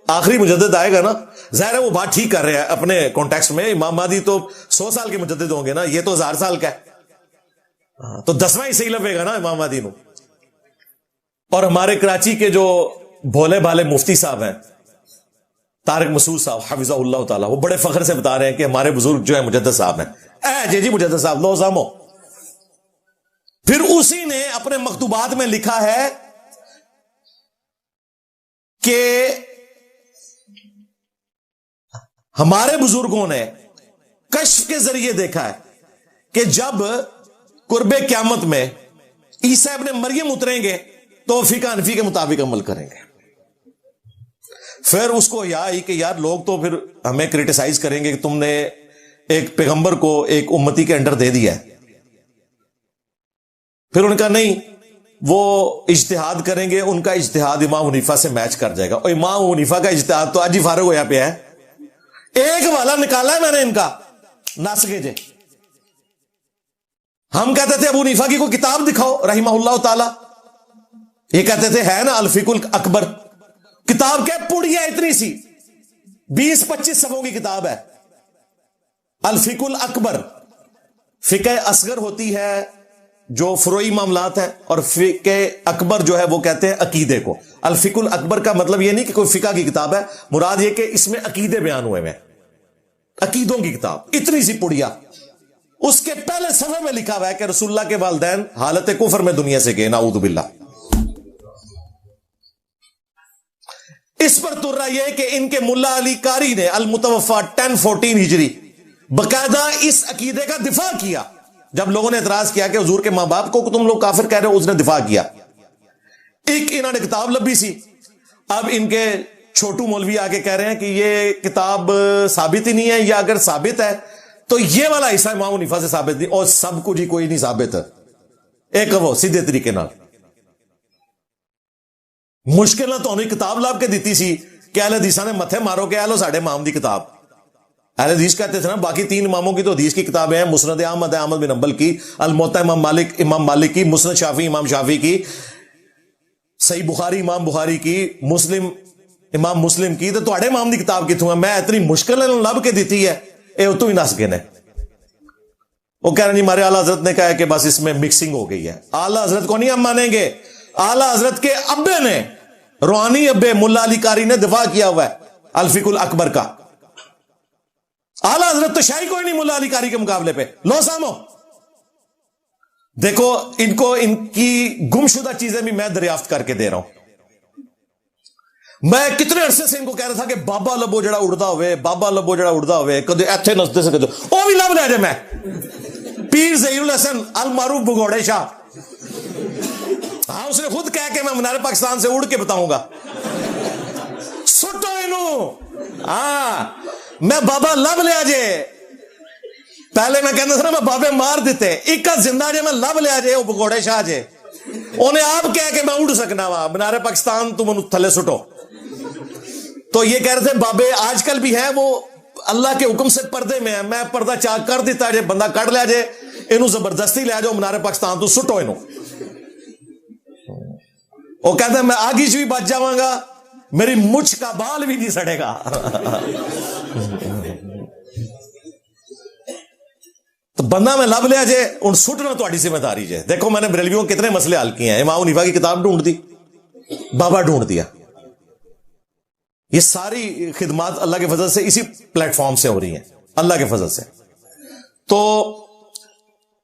आखिरी मुजद्दिद आएगा ना, जाहिर है वो बात ठीक कर रहे हैं अपने कॉन्टेक्स्ट में। इमाम महदी तो 100 साल के मुजद्दिद होंगे ना, ये तो 1000 साल का है, तो 10वां ही सही लगेगा ना इमाम महदी को। और हमारे कराची के जो भोले भाले मुफ्ती साहब हैं, तारिक मसूद साहब हाफिज़हुल्लाह ताला, वो बड़े फख्र से बता रहे हैं कि हमारे बुजुर्ग जो है मुजद्दिद साहब हैं। जी मुजद्दिद साहब, लो सामो। फिर उसी ने अपने मकतूबात में लिखा है कि हमारे बुजुर्गों ने कश्फ के जरिए देखा है कि जब कुर्बे क़यामत में ईसा इब्ने मरियम उतरेंगे तो फिका हनफी के मुताबिक अमल करेंगे। फिर उसको यह आई कि यार लोग तो फिर हमें क्रिटिसाइज करेंगे कि तुमने एक पैगंबर को एक उम्मती के अंडर दे दिया है। फिर उनका नहीं, वो इज्तिहाद करेंगे, उनका इज्तिहाद इमाम हनीफा से मैच कर जाएगा। और इमाम हनीफा का इज्तिहाद तो आज ही फारिग होया पे है, एक वाला निकाला है मैंने इनका नस के जे। हम कहते थे अबू हनीफा की कोई किताब दिखाओ रहिमहुल्लाह ताला, ये कहते थे है ना अल-फिकुल अकबर। किताब क्या पुड़िया इतनी सी 20-25 सफ़ों की किताब है अल-फिकुल अकबर। फिक़ह असगर होती है जो फुरोई मामलात है, और फिक़ह अकबर जो है वो कहते हैं अकीदे को। अल-फिकुल अकबर का मतलब ये नहीं कि कोई फिक़ह की किताब है, मुराद ये कि इसमें अकीदे बयान हुए हैं, अकीदों की किताब, इतनी सी पुड़िया। उसके पहले सफ़े में लिखा हुआ है कि रसूलुल्लाह के वालिदैन हालत कुफर में दुनिया से गए, नाऊज़ु बिल्लाह। इस पर तुर्रा यह कि इनके मुल्ला अली कारी ने अल-मुतवफ़ा 1014 हिजरी बकायदा इस अकीदे का दिफा किया। जब लोगों ने एतराज किया कि हुजूर के मां बाप को तुम लोग काफिर कह रहे हो, उसने दिफा किया। एक इन्होंने किताब लभी सी। अब इनके छोटू मौलवी आके कह रहे हैं कि ये किताब साबित ही नहीं है, या अगर साबित है तो ये वाला हिस्सा इमाम हनीफा से साबित नहीं, और सब कुछ ही कोई नहीं साबित है। एक वो सीधे तरीके नाल मुश्किल ना तो किताब लाभ के दी सी कि अहले हदीसां ने मथे मारो कि लो साडे इमाम दी किताब। अहले हदीस कहते थे ना, बाकी 3 इमामों की तो हदीस की किताबें हैं, मुस्नद अहमद है अहमद बिन हंबल की, अल-मुवत्ता इमाम मालिक की, मुस्नद शाफी इमाम शाफी की, सही बुखारी इमाम बुखारी की, मुस्लिम इमाम मुस्लिम की। तो तुहाडे इमाम दी किताब किथों है? मैं इतनी मुश्किल लभ के दी है, ये उतों ही नस गए ने। वो कह रहे जी हमारे आला हजरत ने कहा है कि बस इसमें मिक्सिंग हो गई है। आला हजरत को नहीं हम मानेंगे, आला हजरत के अब्बे ने, रूहानी अब्बे मुल्ला अली कारी ने दिफा किया हुआ है अल-फिकुल अकबर का। आला हजरत तो शाही कोई नहीं मुल्ला अली कारी के मुकाबले पे। लो सामो, देखो इनको इनकी गुमशुदा चीजें भी मैं दरियाफ्त करके दे रहा हूं। मैं कितने अरसे से इनको कह रहा था कि बाबा लबो जड़ा उड़दा होवे, बाबा लबो जड़ा उड़दा होवे, कदे इत्थे नसदे से कदे ओ भी लब ले जे। मैं पीर ज़हीरुल हसन अल मारूफ भगोड़े शाह, हाँ उसने खुद कह के मैं मीनार पाकिस्तान से उड़ के बताऊंगा। सुटो इनू, हाँ मैं बाबा लब लिया जे। पहले मैं कहता था ना मैं बाबे मार देते, एक जिंदा जे मैं लब लिया जे, वो भगोड़े शाह जे। उन्हें आप कह के मैं उड़ सकना वा मीनार पाकिस्तान, तुम उन थले सुटो। तो ये कह रहे थे बाबे आजकल भी है, वो अल्लाह के हुक्म से पर्दे में है। मैं पर्दा चाक कर दिता जे, बंदा कट लिया जे, इनू जबरदस्ती ले जाओ मीनार पाकिस्तान तो सुटो इनू। वो कहते मैं आगी च भी बच जावांगा, मेरी मुछ का बाल भी नहीं सड़ेगा। तो बंदा में लब लिया जे उन सुटना तुम्हारी जिम्मेदारी जे। देखो मैंने बरेलवियों के कितने मसले हल किए हैं, इमाम हनीफा की किताब ढूंढ दी, बाबा ढूंढ दिया। ये सारी खिदमात अल्लाह के फजल से इसी प्लेटफॉर्म से हो रही हैं, अल्लाह के फजल से। तो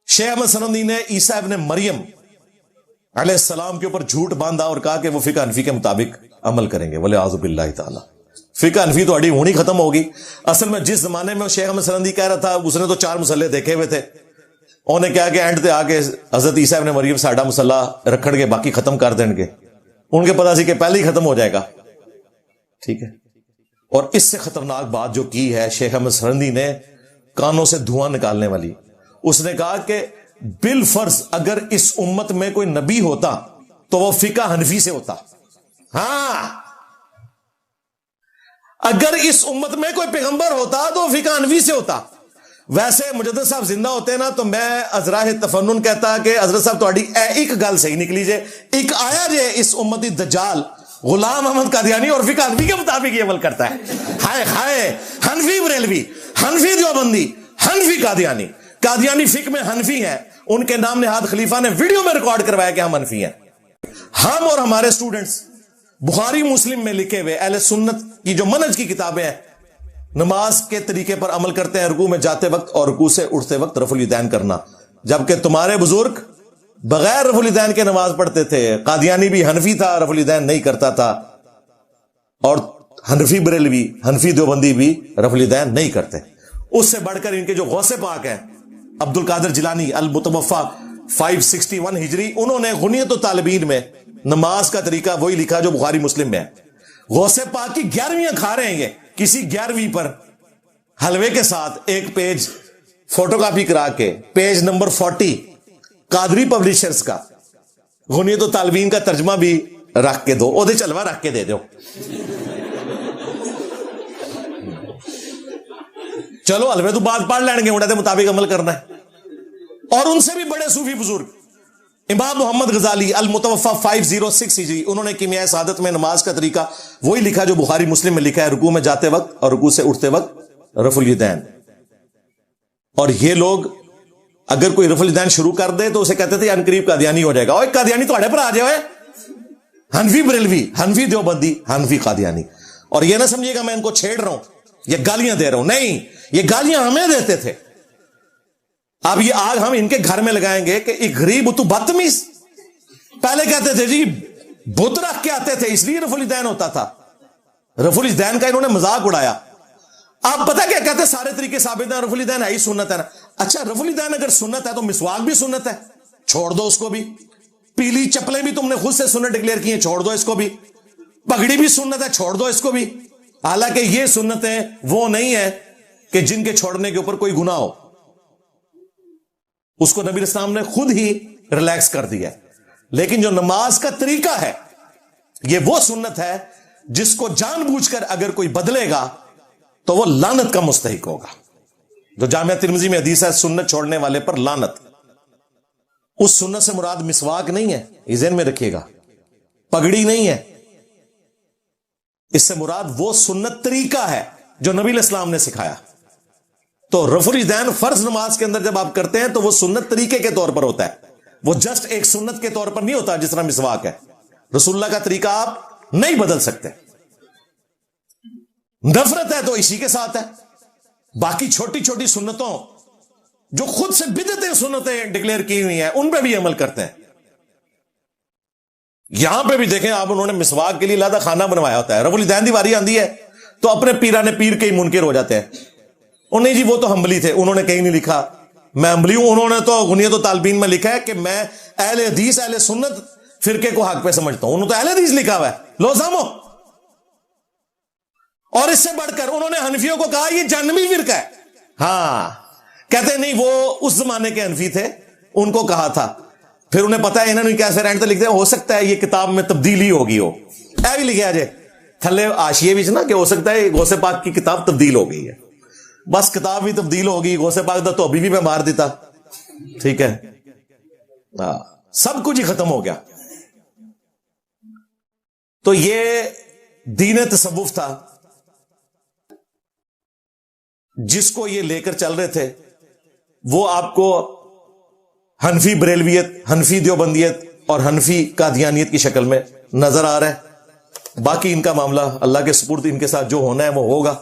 शेख अहमद सनदी ने ईसा इब्ने मरियम अलैहिस्सलाम के ऊपर झूठ बांधा और कहा कि वो फिका हनफी के मुताबिक अमल करेंगे। वले आज़ु बिल्लाहि ताला, फिका हनफी तो अड़ी होनी खत्म होगी। असल में जिस जमाने में शेख अहमद सनदी कह रहा था, उसने तो 4 मुसल्ले देखे हुए थे। उन्हें क्या कि एंड ते आके हजरत ईसा इब्ने मरियम साडा मुसल्ला रखणगे, बाकी खत्म कर देंगे। उनके पता सी कि पहले ही खत्म हो जाएगा, ठीक है। और इससे खतरनाक बात जो की है शेख अहमद सनदी ने, कानों से धुआं निकालने वाली, उसने कहा कि बिल फर्ज अगर इस उम्मत में कोई नबी होता तो वो फिका हनफी से होता। हां, अगर इस उम्मत में कोई पैगंबर होता तो फिका हनफी से होता। वैसे मुजद्दिद साहब जिंदा होते ना तो मैं अजराह तफन्नुन कहता कि हजरत साहब तुम्हारी एक गल सही निकली जे, एक आया जे इस उम्मती दज्जाल गुलाम अहमद कादियानी और फिका हनफी के मुताबिक ये अमल करता है। हाय हाय, हनफी बरेलवी, हनफी देवबंदी, हनफी कादियानी। कादियानी फिक में हनफी है, उनके नाम नेहाद खलीफा ने वीडियो में रिकॉर्ड करवाया कि हम हनफी हैं। हम और हमारे स्टूडेंट्स बुखारी मुस्लिम में लिखे हुए अहले सुन्नत की जो मनहज की किताबें हैं, नमाज के तरीके पर अमल करते हैं, रुकू में जाते वक्त और रुकू से उठते वक्त रफुल यदैन करना, जबकि तुम्हारे बुजुर्ग बगैर रफुल यदैन के नमाज पढ़ते थे। कादियानी भी हनफी था, रफुल यदैन नहीं करता था, और हनफी बरेलवी, हनफी देवबंदी भी रफुल यदैन नहीं करते। उससे बढ़कर इनके जो गौसे पाक हैं, अब्दुल कादिर जिलानी अल मुतवफ़ा 561 हिजरी, उन्होंने गुनियत तालिबीन में नमाज का तरीका वही लिखा जो बुखारी मुस्लिम में है। गौसे पाक की 11वीं खा रहे हैं ये, किसी 11वीं पर हलवे के साथ एक पेज फोटोकॉपी करा के, पेज नंबर 40 कादरी पब्लिशर्स का गुनियत तालिबीन का तर्जमा भी रख के दो, ओदे चलवा रख के दे दो। चलो हलवे तो बात पढ़ लेंगे, उड़े मुताबिक अमल करना है। और उनसे भी बड़े सूफी बुजुर्ग इमाम मोहम्मद गजाली अल मुतवफ़ा 506 हिजरी, उन्होंने कीमिया सादत में नमाज का तरीका वही लिखा जो बुखारी मुस्लिम में लिखा है, रुकू में जाते वक्त और रुकू से उठते वक्त रफुल यदैन। और ये लोग अगर कोई रफुल यदैन शुरू कर दे तो उसे कहते थे अनकरीब कादियानी हो जाएगा। और कादियानी तो पर आ जाए, हनफी बरेलवी, हनफी देवबंदी, हनफी कादियानी। और यह ना समझिएगा मैं इनको छेड़ रहा हूं, ये गालियां दे रहा हूं, नहीं, ये गालियां हमें देते थे। अब ये आग हम इनके घर में लगाएंगे कि एक गरीब तू बदतमीज। पहले कहते थे जी बुत रख के आते थे इसलिए रफुल यदैन होता था, रफुल यदैन का इन्होंने मजाक उड़ाया। आप पता क्या कहते हैं, सारे तरीके साबित है, रफुल यदैन है ही सुन्नत है ना। अच्छा, रफुल यदैन अगर सुन्नत है तो मिसवाक भी सुन्नत है, छोड़ दो उसको भी। पीली चप्पलें भी तुमने खुद से सुन्नत डिक्लेयर की हैं, छोड़ दो इसको भी। पगड़ी भी सुन्नत है, छोड़ दो इसको भी। हालांकि ये सुन्नतें वो नहीं है कि जिनके छोड़ने के ऊपर कोई गुनाह हो, उसको नबी इस्लाम ने खुद ही रिलैक्स कर दिया। लेकिन जो नमाज का तरीका है, ये वो सुन्नत है जिसको जानबूझकर अगर कोई बदलेगा तो वो लानत का मुस्तहिक होगा। जो जामिया तिरमिजी में हदीस है, सुन्नत छोड़ने वाले पर लानत। उस सुन्नत से मुराद मिसवाक नहीं है, ये ज़हन में रखिएगा, पगड़ी नहीं है। इससे मुराद वो सुन्नत तरीका है जो नबी इस्लाम ने सिखाया। तो रफुल यदैन फर्ज नमाज के अंदर जब आप करते हैं तो वो सुन्नत तरीके के तौर पर होता है, वो जस्ट एक सुन्नत के तौर पर नहीं होता जिस तरह मिसवाक है। रसूलुल्लाह का तरीका आप नहीं बदल सकते। नफरत है तो इसी के साथ है। बाकी छोटी छोटी सुन्नतों जो खुद से बिदअतें सुन्नतें डिक्लेयर की हुई हैं उन पे भी अमल करते हैं। यहां पे भी देखें आप, उन्होंने मिसवाक के लिए लादा खाना बनवाया होता है। रफुल यदैन दी वारी आंदी है तो अपने पीराने पीर के ही मुनकिर हो जाते हैं। और नहीं जी वो तो हम्बली थे, उन्होंने कहीं नहीं लिखा मैं हम्बली हूं। उन्होंने तो गुनियत तालिबीन में लिखा है कि मैं अहले हदीस अहले सुन्नत फिरके को हक पे समझता हूं। उन्होंने तो अहले हदीस लिखा हुआ है, लो जामो। और इससे बढ़कर उन्होंने हनफियों को कहा ये जहन्नमी फिरका है। हां, कहते नहीं वो उस जमाने के हनफी थे, उनको कहा था। फिर उन्हें पता है इन्होंने कैसे रैंट लिखते हैं, हो सकता है ये किताब में तब्दीली होगी हो, ऐ भी लिखा जाए थले आशिये भी ना कि हो सकता है गौसे पाक की किताब तब्दील हो गई है। बस किताब भी तब्दील होगी, गौसे पाक दा तो अभी भी मैं मार देता, ठीक है, सब कुछ ही खत्म हो गया। तो ये दीन तसव्वुफ था जिसको ये लेकर चल रहे थे। وہ آپ کو حنفی بریلویت، حنفی دیوبندیت اور حنفی قادیانیت کی شکل میں نظر آ رہا ہے. باقی ان کا معاملہ اللہ کے سپرد، ان کے ساتھ جو ہونا ہے وہ ہوگا.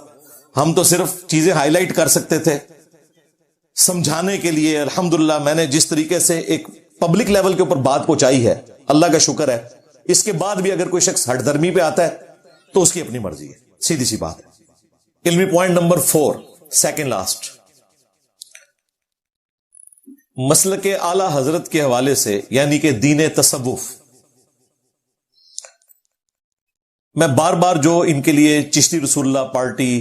ہم تو صرف چیزیں ہائی لائٹ کر سکتے تھے سمجھانے کے لیے. الحمدللہ میں نے جس طریقے سے ایک پبلک لیول کے اوپر بات پہنچائی ہے، اللہ کا شکر ہے. اس کے بعد بھی اگر کوئی شخص ہٹ درمی پہ آتا ہے تو اس کی اپنی مرضی ہے، سیدھی سی بات ہے. علمی پوائنٹ نمبر 4، سیکنڈ لاسٹ، مسلک اعلی حضرت کے حوالے سے، یعنی کہ دین تصوف. میں بار بار جو ان کے لیے چشتی رسول اللہ پارٹی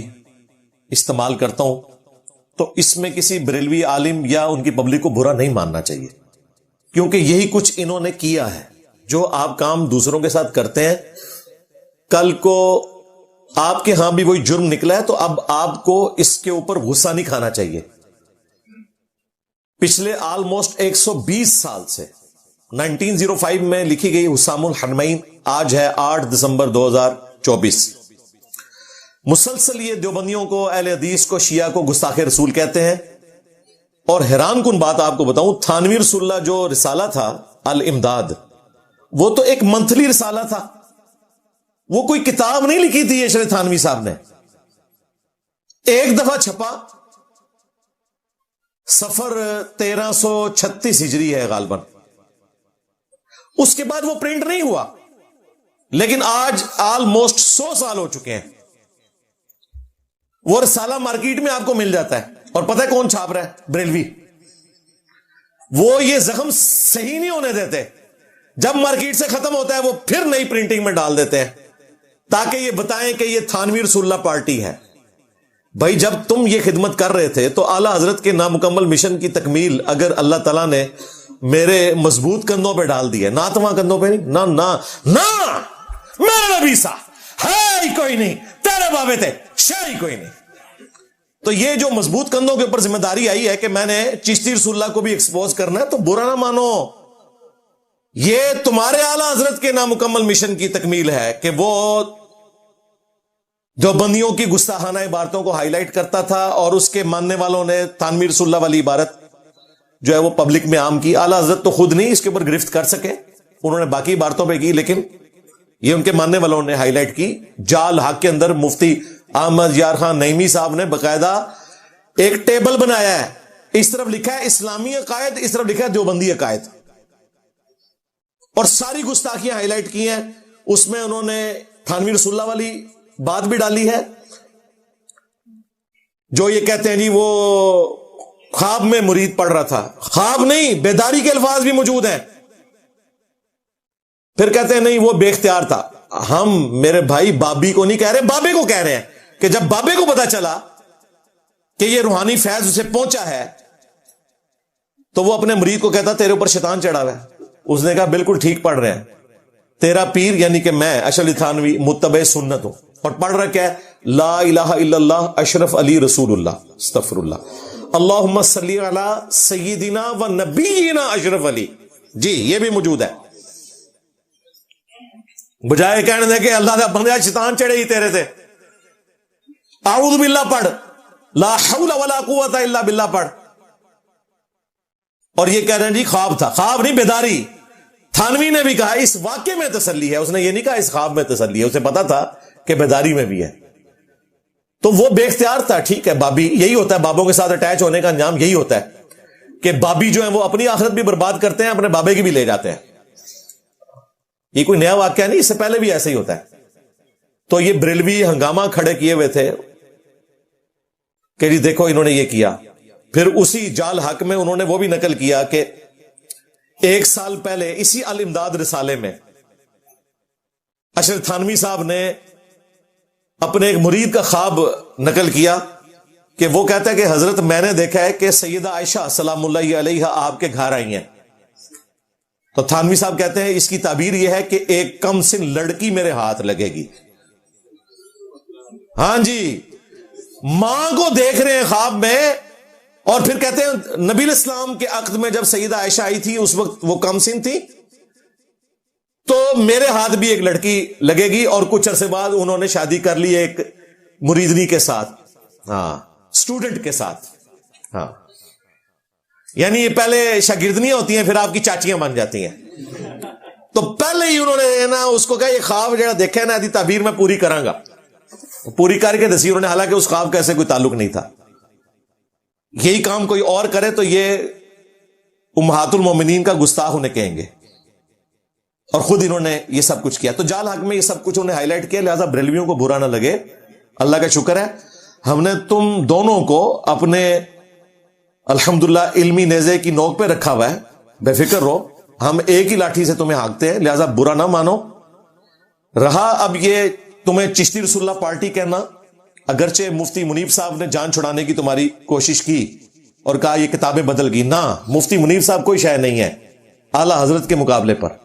استعمال کرتا ہوں تو اس میں کسی بریلوی عالم یا ان کی پبلک کو برا نہیں ماننا چاہیے، کیونکہ یہی کچھ انہوں نے کیا ہے. جو آپ کام دوسروں کے ساتھ کرتے ہیں، کل کو آپ کے ہاں بھی وہی جرم نکلا ہے تو اب آپ کو اس کے اوپر غصہ نہیں کھانا چاہیے. پچھلے آلموسٹ 120 سال سے 1905 میں لکھی گئی حسام الحرمین، آج ہے 8 دسمبر 2024. مسلسل یہ دیوبندیوں کو، اہل حدیث کو، شیعہ کو گستاخ رسول کہتے ہیں. اور حیران کن بات آپ کو بتاؤں، تھانوی رسول اللہ جو رسالہ تھا الامداد، وہ تو ایک منتھلی رسالہ تھا، وہ کوئی کتاب نہیں لکھی تھی اشرف تھانوی صاحب نے. ایک دفعہ چھپا، سفر 1336 ہجری ہے غالباً، اس کے بعد وہ پرنٹ نہیں ہوا. لیکن آج آلموسٹ 100 سال ہو چکے ہیں، وہ رسالہ مارکیٹ میں آپ کو مل جاتا ہے. اور پتہ ہے کون چھاپ رہا ہے؟ بریلوی. وہ یہ زخم صحیح نہیں ہونے دیتے، جب مارکیٹ سے ختم ہوتا ہے وہ پھر نئی پرنٹنگ میں ڈال دیتے ہیں تاکہ یہ بتائیں کہ یہ تھانوی رسول اللہ پارٹی ہے. بھائی جب تم یہ خدمت کر رہے تھے تو اعلی حضرت کے نامکمل مشن کی تکمیل اگر اللہ تعالیٰ نے میرے مضبوط کندھوں پہ ڈال دی ہے، نہ تمہاں کندھوں پہ نہیں، نہ نہ نہ میرے نبی سا ہے ہی کوئی نہیں، تیرے بابے تھے شاہ ہی کوئی نہیں. تو یہ جو مضبوط کندھوں کے اوپر ذمہ داری آئی ہے کہ میں نے چشتی رسول اللہ کو بھی ایکسپوز کرنا ہے، تو برا نہ مانو. یہ تمہارے اعلی حضرت کے نامکمل مشن کی تکمیل ہے کہ وہ جو بندیوں کی گستاخانہ عبارتوں کو ہائی لائٹ کرتا تھا، اور اس کے ماننے والوں نے تھانوی رسول اللہ والی عبارت جو ہے وہ پبلک میں عام کی. اعلی حضرت تو خود نہیں اس کے اوپر گرفت کر سکے، انہوں نے باقی عبارتوں پہ کی، لیکن یہ ان کے ماننے والوں نے ہائی لائٹ کی. جال حق کے اندر مفتی احمد یار خان نعیمی صاحب نے باقاعدہ ایک ٹیبل بنایا ہے، اس طرف لکھا ہے اسلامی عقائد، اس طرف لکھا ہے دیوبندی عقائد، اور ساری گستاخیاں ہائی لائٹ کی ہیں. اس میں انہوں نے تھانوی رسول اللہ والی بات بھی ڈالی ہے، جو یہ کہتے ہیں جی وہ خواب میں مرید پڑھ رہا تھا. خواب نہیں، بیداری کے الفاظ بھی موجود ہیں. پھر کہتے ہیں نہیں وہ بے اختیار تھا. ہم میرے بھائی بابی کو نہیں کہہ رہے، بابے کو کہہ رہے ہیں کہ جب بابے کو پتا چلا کہ یہ روحانی فیض اسے پہنچا ہے تو وہ اپنے مرید کو کہتا تیرے اوپر شیطان چڑھا ہوا ہے. اس نے کہا بالکل ٹھیک پڑھ رہے ہیں، تیرا پیر یعنی کہ میں اشرف علی تھانوی متبع سنت ہوں. اور پڑھ رہا کیا ہے؟ لا الہ الا اللہ اشرف علی رسول اللہ، استغفر اللہ، اللہم صلی علی سیدنا و نبینا اشرف علی. جی یہ بھی موجود ہے. بجائے کہنے دے کہ اللہ کا بندہ شیطان چڑھے ہی تیرے سے، اعوذ باللہ پڑھ، لا حول ولا قوت الا باللہ پڑھ. اور یہ کہہ رہے ہیں جی خواب تھا. خواب نہیں، بیداری. تھانوی نے بھی کہا اس واقعے میں تسلی ہے، اس نے یہ نہیں کہا اس خواب میں تسلی ہے، اسے پتا تھا کہ بیداری میں بھی ہے. تو وہ بے اختیار تھا. ٹھیک ہے، بابی یہی ہوتا ہے، بابوں کے ساتھ اٹیچ ہونے کا انجام یہی ہوتا ہے کہ بابی جو ہیں وہ اپنی آخرت بھی برباد کرتے ہیں، اپنے بابے کی بھی لے جاتے ہیں. یہ کوئی نیا واقعہ نہیں، اس سے پہلے بھی ایسے ہی ہوتا ہے. تو یہ بریلوی ہنگامہ کھڑے کیے ہوئے تھے کہ جی دیکھو انہوں نے یہ کیا. پھر اسی جال حق میں انہوں نے وہ بھی نقل کیا کہ 1 سال پہلے اسی الامداد رسالے میں اشرف تھانوی صاحب نے اپنے ایک مرید کا خواب نقل کیا کہ وہ کہتا ہے کہ حضرت میں نے دیکھا ہے کہ سیدہ عائشہ سلام اللہ علیہ آپ کے گھر آئی ہیں. تو تھانوی صاحب کہتے ہیں اس کی تعبیر یہ ہے کہ ایک کم سن لڑکی میرے ہاتھ لگے گی. ہاں جی، ماں کو دیکھ رہے ہیں خواب میں، اور پھر کہتے ہیں نبی الاسلام کے عقد میں جب سیدہ عائشہ آئی تھی اس وقت وہ کم سن تھی، تو میرے ہاتھ بھی ایک لڑکی لگے گی. اور کچھ عرصے بعد انہوں نے شادی کر لی ایک مریدنی کے ساتھ، ہاں اسٹوڈنٹ کے ساتھ. ہاں यानी ये पहले शागिर्दनियां होती हैं फिर आपकी चाचियां बन जाती हैं। तो पहले ही उन्होंने ना उसको कहा ये ख्वाब जरा देखा ना आदि ताबीर में पूरी करांगा, पूरी करके दसी उन्होंने, हालांकि उस ख्वाब का ऐसे कोई ताल्लुक नहीं था। यही काम कोई और करे तो ये उम्महातुल मोमिनीन का गुस्ताख उन्हें कहेंगे, और खुद इन्होंने ये सब कुछ किया। तो जाल हक में ये सब कुछ उन्हें हाईलाइट किया, लिहाजा बरेलवियों को बुरा ना लगे। अल्लाह का शुक्र है हमने तुम दोनों को अपने अल्हम्दुलिल्लाह इल्मी नेज़े की नोक पे रखा हुआ है, बेफिक्र रहो, हम एक ही लाठी से तुम्हें हाँकते हैं, लिहाजा बुरा ना मानो। रहा अब ये तुम्हें चिश्ती रसूलुल्लाह पार्टी कहना, अगरचे मुफ्ती मुनीब साहब ने जान छुड़ाने की तुम्हारी कोशिश की और कहा ये किताबें बदल गई, ना, मुफ्ती मुनीब साहब कोई शायद नहीं है आला हजरत के मुकाबले पर।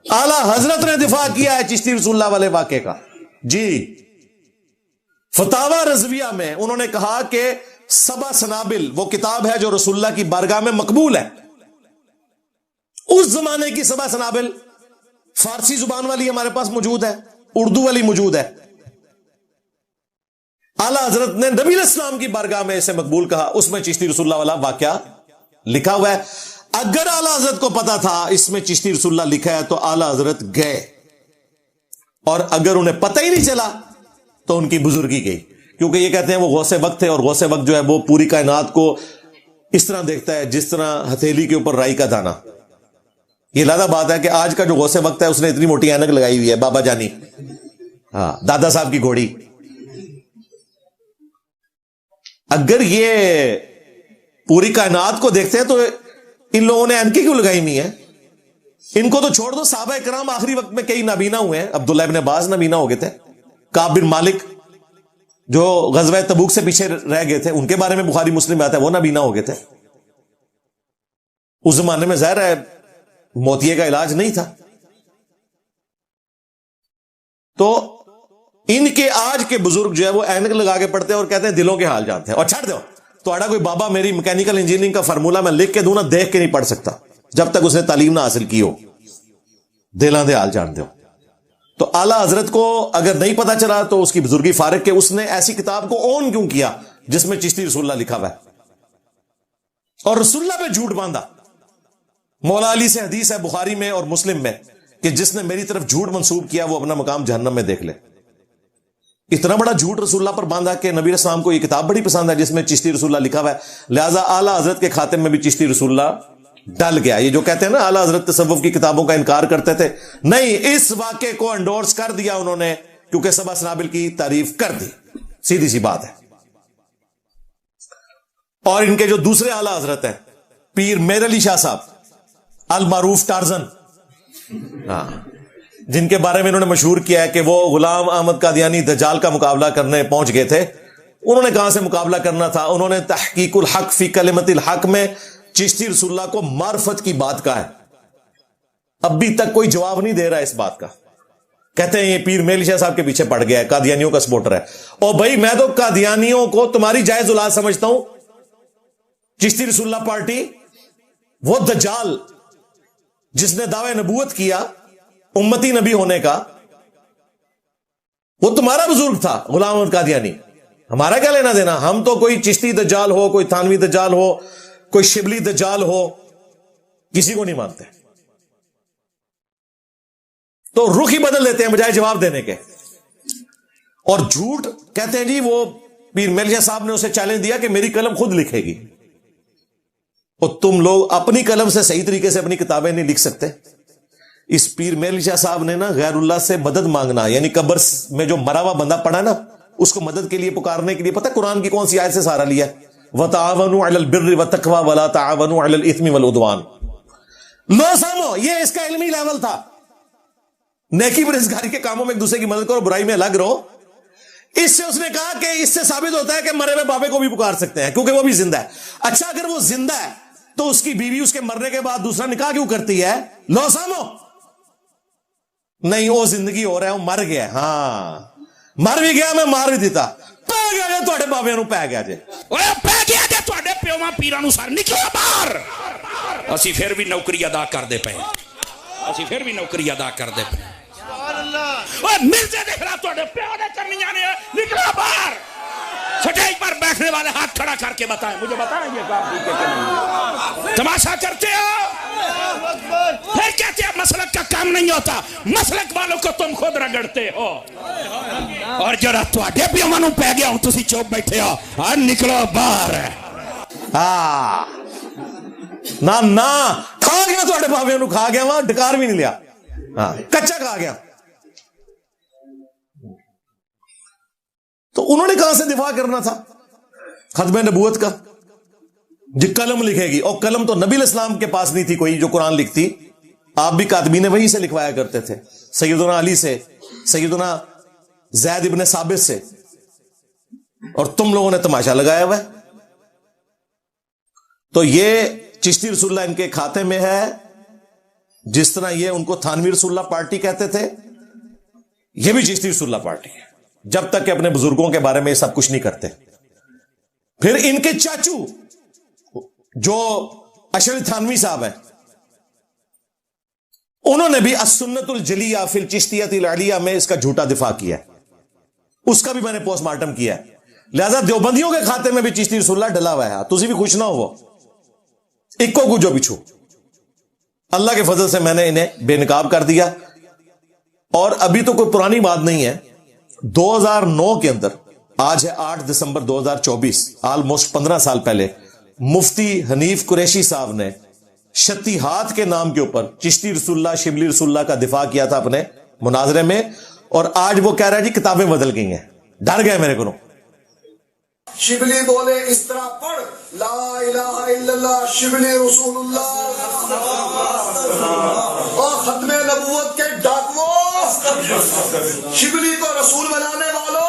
आला हजरत ने दिफा किया है चिश्ती रसूलुल्लाह वाले वाक़े का जी। फतावा रज़विया में उन्होंने कहा कि सबा सनाबिल वो किताब है जो रसूलुल्लाह की बारगाह में मकबूल है। उस जमाने की सबा सनाबिल फारसी जुबान वाली हमारे पास मौजूद है, उर्दू वाली मौजूद है। आला हजरत ने नबी इस्लाम की बारगाह में इसे मकबूल कहा, उसमें चिश्ती रसूलुल्लाह वाला वाकया लिखा हुआ है। अगर आला हजरत को पता था इसमें चिश्ती रसूलुल्लाह लिखा है तो आला हजरत गए, और अगर उन्हें पता ही नहीं चला तो उनकी बुजुर्गी गई, क्योंकि ये कहते हैं वो गौसे वक्त है, और गौसे वक्त जो है वो पूरी कायनात को इस तरह देखता है जिस तरह हथेली के ऊपर राई का दाना। ये लादा बात है कि आज का जो गौसे वक्त है उसने इतनी मोटी ऐनक लगाई हुई है, बाबा जानी, हाँ, दादा साहब की घोड़ी। अगर ये पूरी कायनात को देखते हैं तो इन लोगों ने ऐनकें क्यों लगाई हुई है? इनको तो छोड़ दो, साहबा इकराम आखिरी वक्त में कई नाबीना हुए हैं। अब्दुल्लाह इब्न अब्बास नाबीना हो गए थे, काब बिन मालिक जो गज़वा तबूक से पीछे रह गए थे, उनके बारे में बुखारी मुस्लिम में आता है, वो नाबीना हो गए थे। उस जमाने में ज़ाहिर है मोतिये का इलाज नहीं था। तो इनके आज के बुजुर्ग जो है वो ऐनक लगा के पढ़ते हैं और कहते हैं दिलों के हाल जानते हैं। और छड़ दो तो कोई बाबा मेरी मैकेनिकल इंजीनियरिंग का फार्मूला मैं लिख के दूं ना, देख के नहीं पढ़ सकता जब तक उसने तालीम ना हासिल की हो, दिलों के हाल जानते हो। तो आला हजरत को अगर नहीं पता चला तो उसकी बुजुर्गी फारिग के उसने ऐसी किताब को ओन क्यों किया जिसमें चिश्ती रसूलुल्लाह लिखा हुआ है, और रसूलुल्लाह पे झूठ बांधा। मौला अली से हदीस है बुखारी में और मुस्लिम में कि जिसने मेरी तरफ झूठ मंसूब किया वो अपना मकाम जहन्नम में देख ले। इतना बड़ा झूठ रसूलुल्लाह पर बांधा कि नबी रसूल को ये किताब बड़ी पसंद है जिसमें चिश्ती रसूलुल्लाह लिखा हुआ है, लिहाजा आला हजरत के खाते में भी चिश्ती रसूलुल्लाह डल गया। ये जो कहते हैं ना आला हजरत तसव्वुफ की किताबों का इनकार करते थे, नहीं, इस वाक़े को एंडोर्स कर दिया उन्होंने क्योंकि सबा सनाबिल की तारीफ कर दी, सीधी सी बात है। और इनके जो दूसरे आला हजरत हैं पीर मेर अली शाह साहब अल मारूफ टार्जन, हाँ, जिनके बारे में इन्होंने मशहूर किया है कि वो गुलाम अहमद कादियानी दज्जाल का मुकाबला करने पहुंच गए थे। उन्होंने कहां से मुकाबला करना था? उन्होंने तहकीकुल हक फी कलिमतिल हक में चिश्ती रसूलुल्लाह को मार्फत की बात कहा है। अभी तक कोई जवाब नहीं दे रहा है इस बात का। कहते हैं ये पीर मेर अली शाह साहब के पीछे पड़ गया है, कादियानियों का सपोर्टर है। और भाई मैं तो कादियानियों को तुम्हारी जायज औलाद समझता हूं। चिश्ती रसूलुल्लाह पार्टी, वो दज्जाल जिसने दावे नबूवत किया उम्मती नबी होने का, वो तुम्हारा बुजुर्ग था गुलाम अहमद कादियानी। हमारा क्या लेना देना? हम तो कोई चिश्ती दज्जाल हो, कोई थानवी दज्जाल हो, कोई शिबली दज्जाल हो, किसी को नहीं मानते। तो रुख ही बदल देते हैं बजाय जवाब देने के। और झूठ कहते हैं जी, वो पीर मेर अली शाह साहब ने उसे चैलेंज दिया कि मेरी कलम खुद लिखेगी। और तुम लोग अपनी कलम से सही तरीके से अपनी किताबें नहीं लिख सकते। इस पीर मेर अली शाह साहब ने ना गैरुल्लाह से मदद मांगना, यानी कब्र में जो मरा हुआ बंदा पड़ा ना उसको मदद के लिए पुकारने के लिए, पता है कुरान की कौन सी आयत से सहारा लिया? वतावनु अलल बिर्रि वत्तक़वा वला तावनु अलल इस्मि वल उद्वान। लो समो, ये इसका इल्मी लेवल था। नेकी परहेज़गारी के कामों में एक दूसरे की मदद करो, बुराई में अलग रहो। इससे उसने कहा कि इससे साबित होता है कि मरे हुए बाबे को भी पुकार सकते हैं क्योंकि वो भी जिंदा है। अच्छा, अगर वो जिंदा है तो उसकी बीवी उसके मरने के बाद दूसरा निकाह क्यों करती है? लो समो, नहीं, वो जिंदगी हो रहा है, वो मर गया। हाँ, मर भी गया, मैं मार भी देता। पै गया जे तुहाडे बाबे नूं, पै गया जे, ओए पै गया जे तुहाडे प्योवां पीरां नूं, सर निकलो बाहर। असीं फिर भी नौकरी अदा करदे पए, असीं फिर भी नौकरी अदा करदे पए। ओए मिर्जे दे खिलाफ तुहाडे प्यो ने करनियां ने, निकलो बाहर। सच्चाई पर बैठने वाले हाथ खड़ा करके बताएं, मुझे बताएं ये काम ठीक है कि नहीं। तमाशा करते हो, फिर कहते हैं मसलक का काम नहीं होता। मसलक वालों को तुम खुद रगड़ते हो, और जरा तुहाडे भी मनु पै गया हूं, तुसी चुप बैठे हो। हाँ निकलो बाहर। ना ना खा गया थोड़े भावे नु, खा गया, वहां डकार भी नहीं लिया। हाँ कच्चा खा गया। तो उन्होंने कहां से दिफा करना था खत्म नबूवत का? जो कलम लिखेगी, और कलम तो नबी इस्लाम के पास नहीं थी कोई जो कुरान लिखती, आप भी कातबीन वहीं से लिखवाया करते थे, सैयदुना अली से, सैयदुना ज़ैद इब्न साबित से, और तुम लोगों ने तमाशा लगाया हुआ है। तो ये चिश्ती रसूलुल्लाह इनके खाते में है, जिस तरह ये उनको थानवी रसूलुल्लाह पार्टी कहते थे, ये भी चिश्ती रसूलुल्लाह पार्टी है, जब तक कि अपने बुजुर्गों के बारे में ये सब कुछ नहीं करते। फिर इनके चाचू जो अशरी थानवी साहब हैं, उन्होंने भी अस्सुन्नतुल जलिया फिल चिश्तियतिल अलिया में इसका झूठा दिफा किया है, उसका भी मैंने पोस्टमार्टम किया है। लिहाजा देवबंदियों के खाते में भी चिश्ती रसूलुल्लाह डला हुआ है। तुसी भी खुश ना हो, इक्को को जो बिछू, अल्लाह के फजल से मैंने इन्हें बेनकाब कर दिया। और अभी तो कोई पुरानी बात नहीं है, 2009 के अंदर, आज है 8 दिसंबर 2024, ऑलमोस्ट 15 साल पहले, मुफ्ती हनीफ कुरैशी साहब ने शतीहात के नाम के ऊपर चिश्ती रसूलुल्लाह, शिबली रसूलुल्लाह का दिफा किया था अपने मुनाजरे में, और आज वो कह रहा है जी किताबें बदल गई हैं। डर गए मेरे को। शिबली बोले इस तरह पढ़, ला इलाहा इल्लल्लाह शिबली रसूलुल्लाह। और खत्मे नबूवत के डाकुओं, शिबली को रसूल बनाने वालों,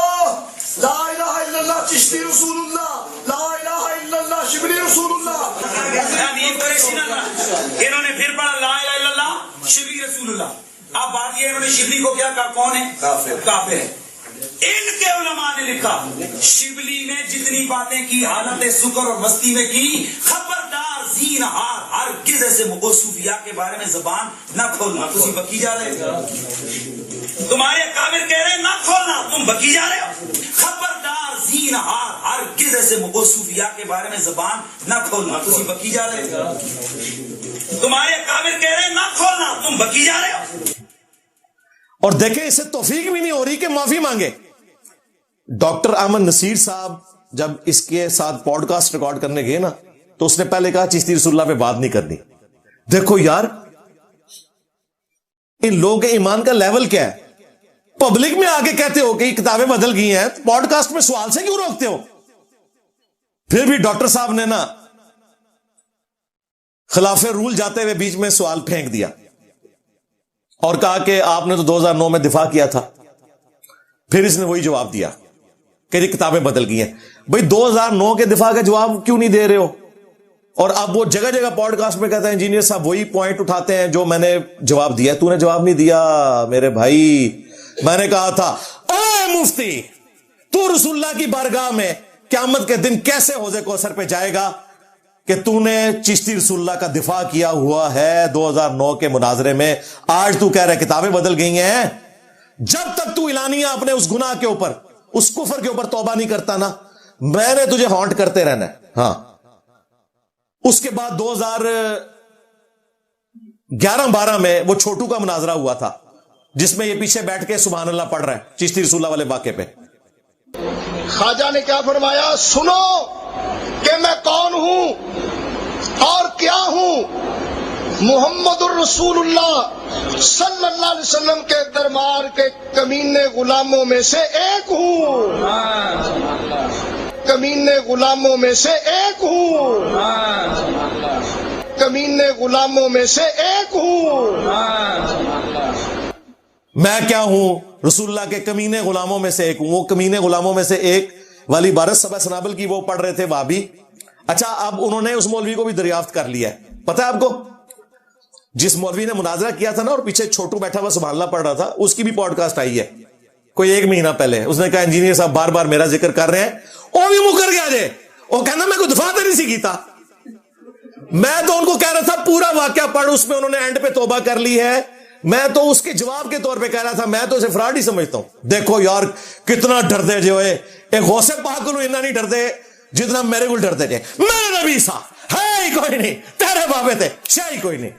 ला इलाहा इल्लल्लाह चिश्ती रसूलुल्लाह, ला इलाहा इल्लल्लाह शिबली रसूलुल्लाह। इन्होंने फिर पढ़ा ला इलाहा इल्लल्लाह शिबली रसूलुल्लाह। अब बात ये, इन्होंने शिबली को क्या कहा, कौन है? काफिर है। इनके उलमा ने लिखा, शिबली ने जितनी बातें की हालत सुकर और मस्ती में की, खबरदार जीन हार हर किस ऐसे सूफिया के बारे में जबान न खोलना। तुम बकी जा रहे हो, तुम्हारे काबिल कह रहे ना खोलना, तुम बकी जा रहे हो। खबरदार जीन हार हर किस ऐसे सूफिया के बारे में जबान न खोलना। तुम बकी जा रहे हो, तुम्हारे काबिल कह रहे ना खोलना, तुम बकी जा रहे हो। और देखें, इसे तौफीक भी नहीं हो रही कि माफी मांगे। डॉक्टर अहमद नसीर साहब जब इसके साथ पॉडकास्ट रिकॉर्ड करने गए ना, तो उसने पहले कहा चिश्ती रसूलुल्लाह पे बात नहीं करनी। देखो यार, इन लोगों के ईमान का लेवल क्या है। पब्लिक में आके कहते हो कि किताबें बदल गई हैं, पॉडकास्ट में सवाल से क्यों रोकते हो? फिर भी डॉक्टर साहब ने ना खिलाफे रूल जाते हुए बीच में सवाल फेंक दिया और कहा कि आपने तो 2009 में दिफा किया था। फिर इसने वही जवाब दिया कि ये किताबें बदल गई हैं। भाई 2009 के दिफा का जवाब क्यों नहीं दे रहे हो? और अब वो जगह जगह पॉडकास्ट में कहते हैं इंजीनियर साहब वही पॉइंट उठाते हैं जो मैंने जवाब दिया। तूने जवाब नहीं दिया मेरे भाई। मैंने कहा था, ओए मुफ्ती, तू रसूलुल्लाह की बारगाह में क़यामत के दिन कैसे हौज़े कौसर पे जाएगा कि तूने चिश्ती रसूलुल्लाह का दिफा किया हुआ है 2009 के मुनाजरे में। आज तू कह रहा है किताबें बदल गई हैं। जब तक तू इलानिया अपने उस गुनाह के ऊपर, उस कुफर के ऊपर तौबा नहीं करता ना, मैंने तुझे हॉन्ट करते रहना है। हाँ, उसके बाद 2011-12 में वो छोटू का मुनाजरा हुआ था, जिसमें ये पीछे बैठ के सुभान अल्लाह पढ़ रहा है चिश्ती रसूलुल्लाह वाले वाक़े पे। ख्वाजा ने क्या फरमाया, सुनो कि मैं कौन हूं और क्या हूं। मुहम्मदुर रसूलुल्लाह सल्लल्लाहु अलैहि वसल्लम के दरबार के कमीने गुलामों में से एक हूं, कमीने गुलामों में से एक हूं, कमीने गुलामों में से एक हूं। मैं क्या हूं? रसूलुल्लाह के कमीने गुलामों में से एक हूं। वो कमीने गुलामों में से एक वाली बारत सबा सनाबल की वो पढ़ रहे थे वाबी। अच्छा, अब उन्होंने उस मौलवी को भी दरियाफ्त कर लिया है। पता है आपको, जिस मौलवी ने मुनाजरा किया था ना और पीछे छोटू बैठा हुआ सुभान अल्लाह पढ़ रहा था, उसकी भी पॉडकास्ट आई है कोई 1 महीना पहले। उसने कहा इंजीनियर साहब बार बार मेरा जिक्र कर रहे हैं। वो भी मुकर गया जे, वो कहना मैं कोई दफा तो नहीं सी था। मैं तो उनको कह रहा था पूरा वाकया पढ़, उसमें उन्होंने एंड पे तौबा कर ली है। میں تو اس کے جواب کے طور پہ کہہ رہا تھا, میں تو اسے فراڈ ہی سمجھتا ہوں. دیکھو یار کتنا ڈردے جو ہے, ایک غوث پاک کو اتنا نہیں ڈرتے جتنا میرے کو ڈرتے تھے. میرے نبی سا ہے ہی کوئی نہیں, تیرے بابے تھے شاہ ہی کوئی نہیں.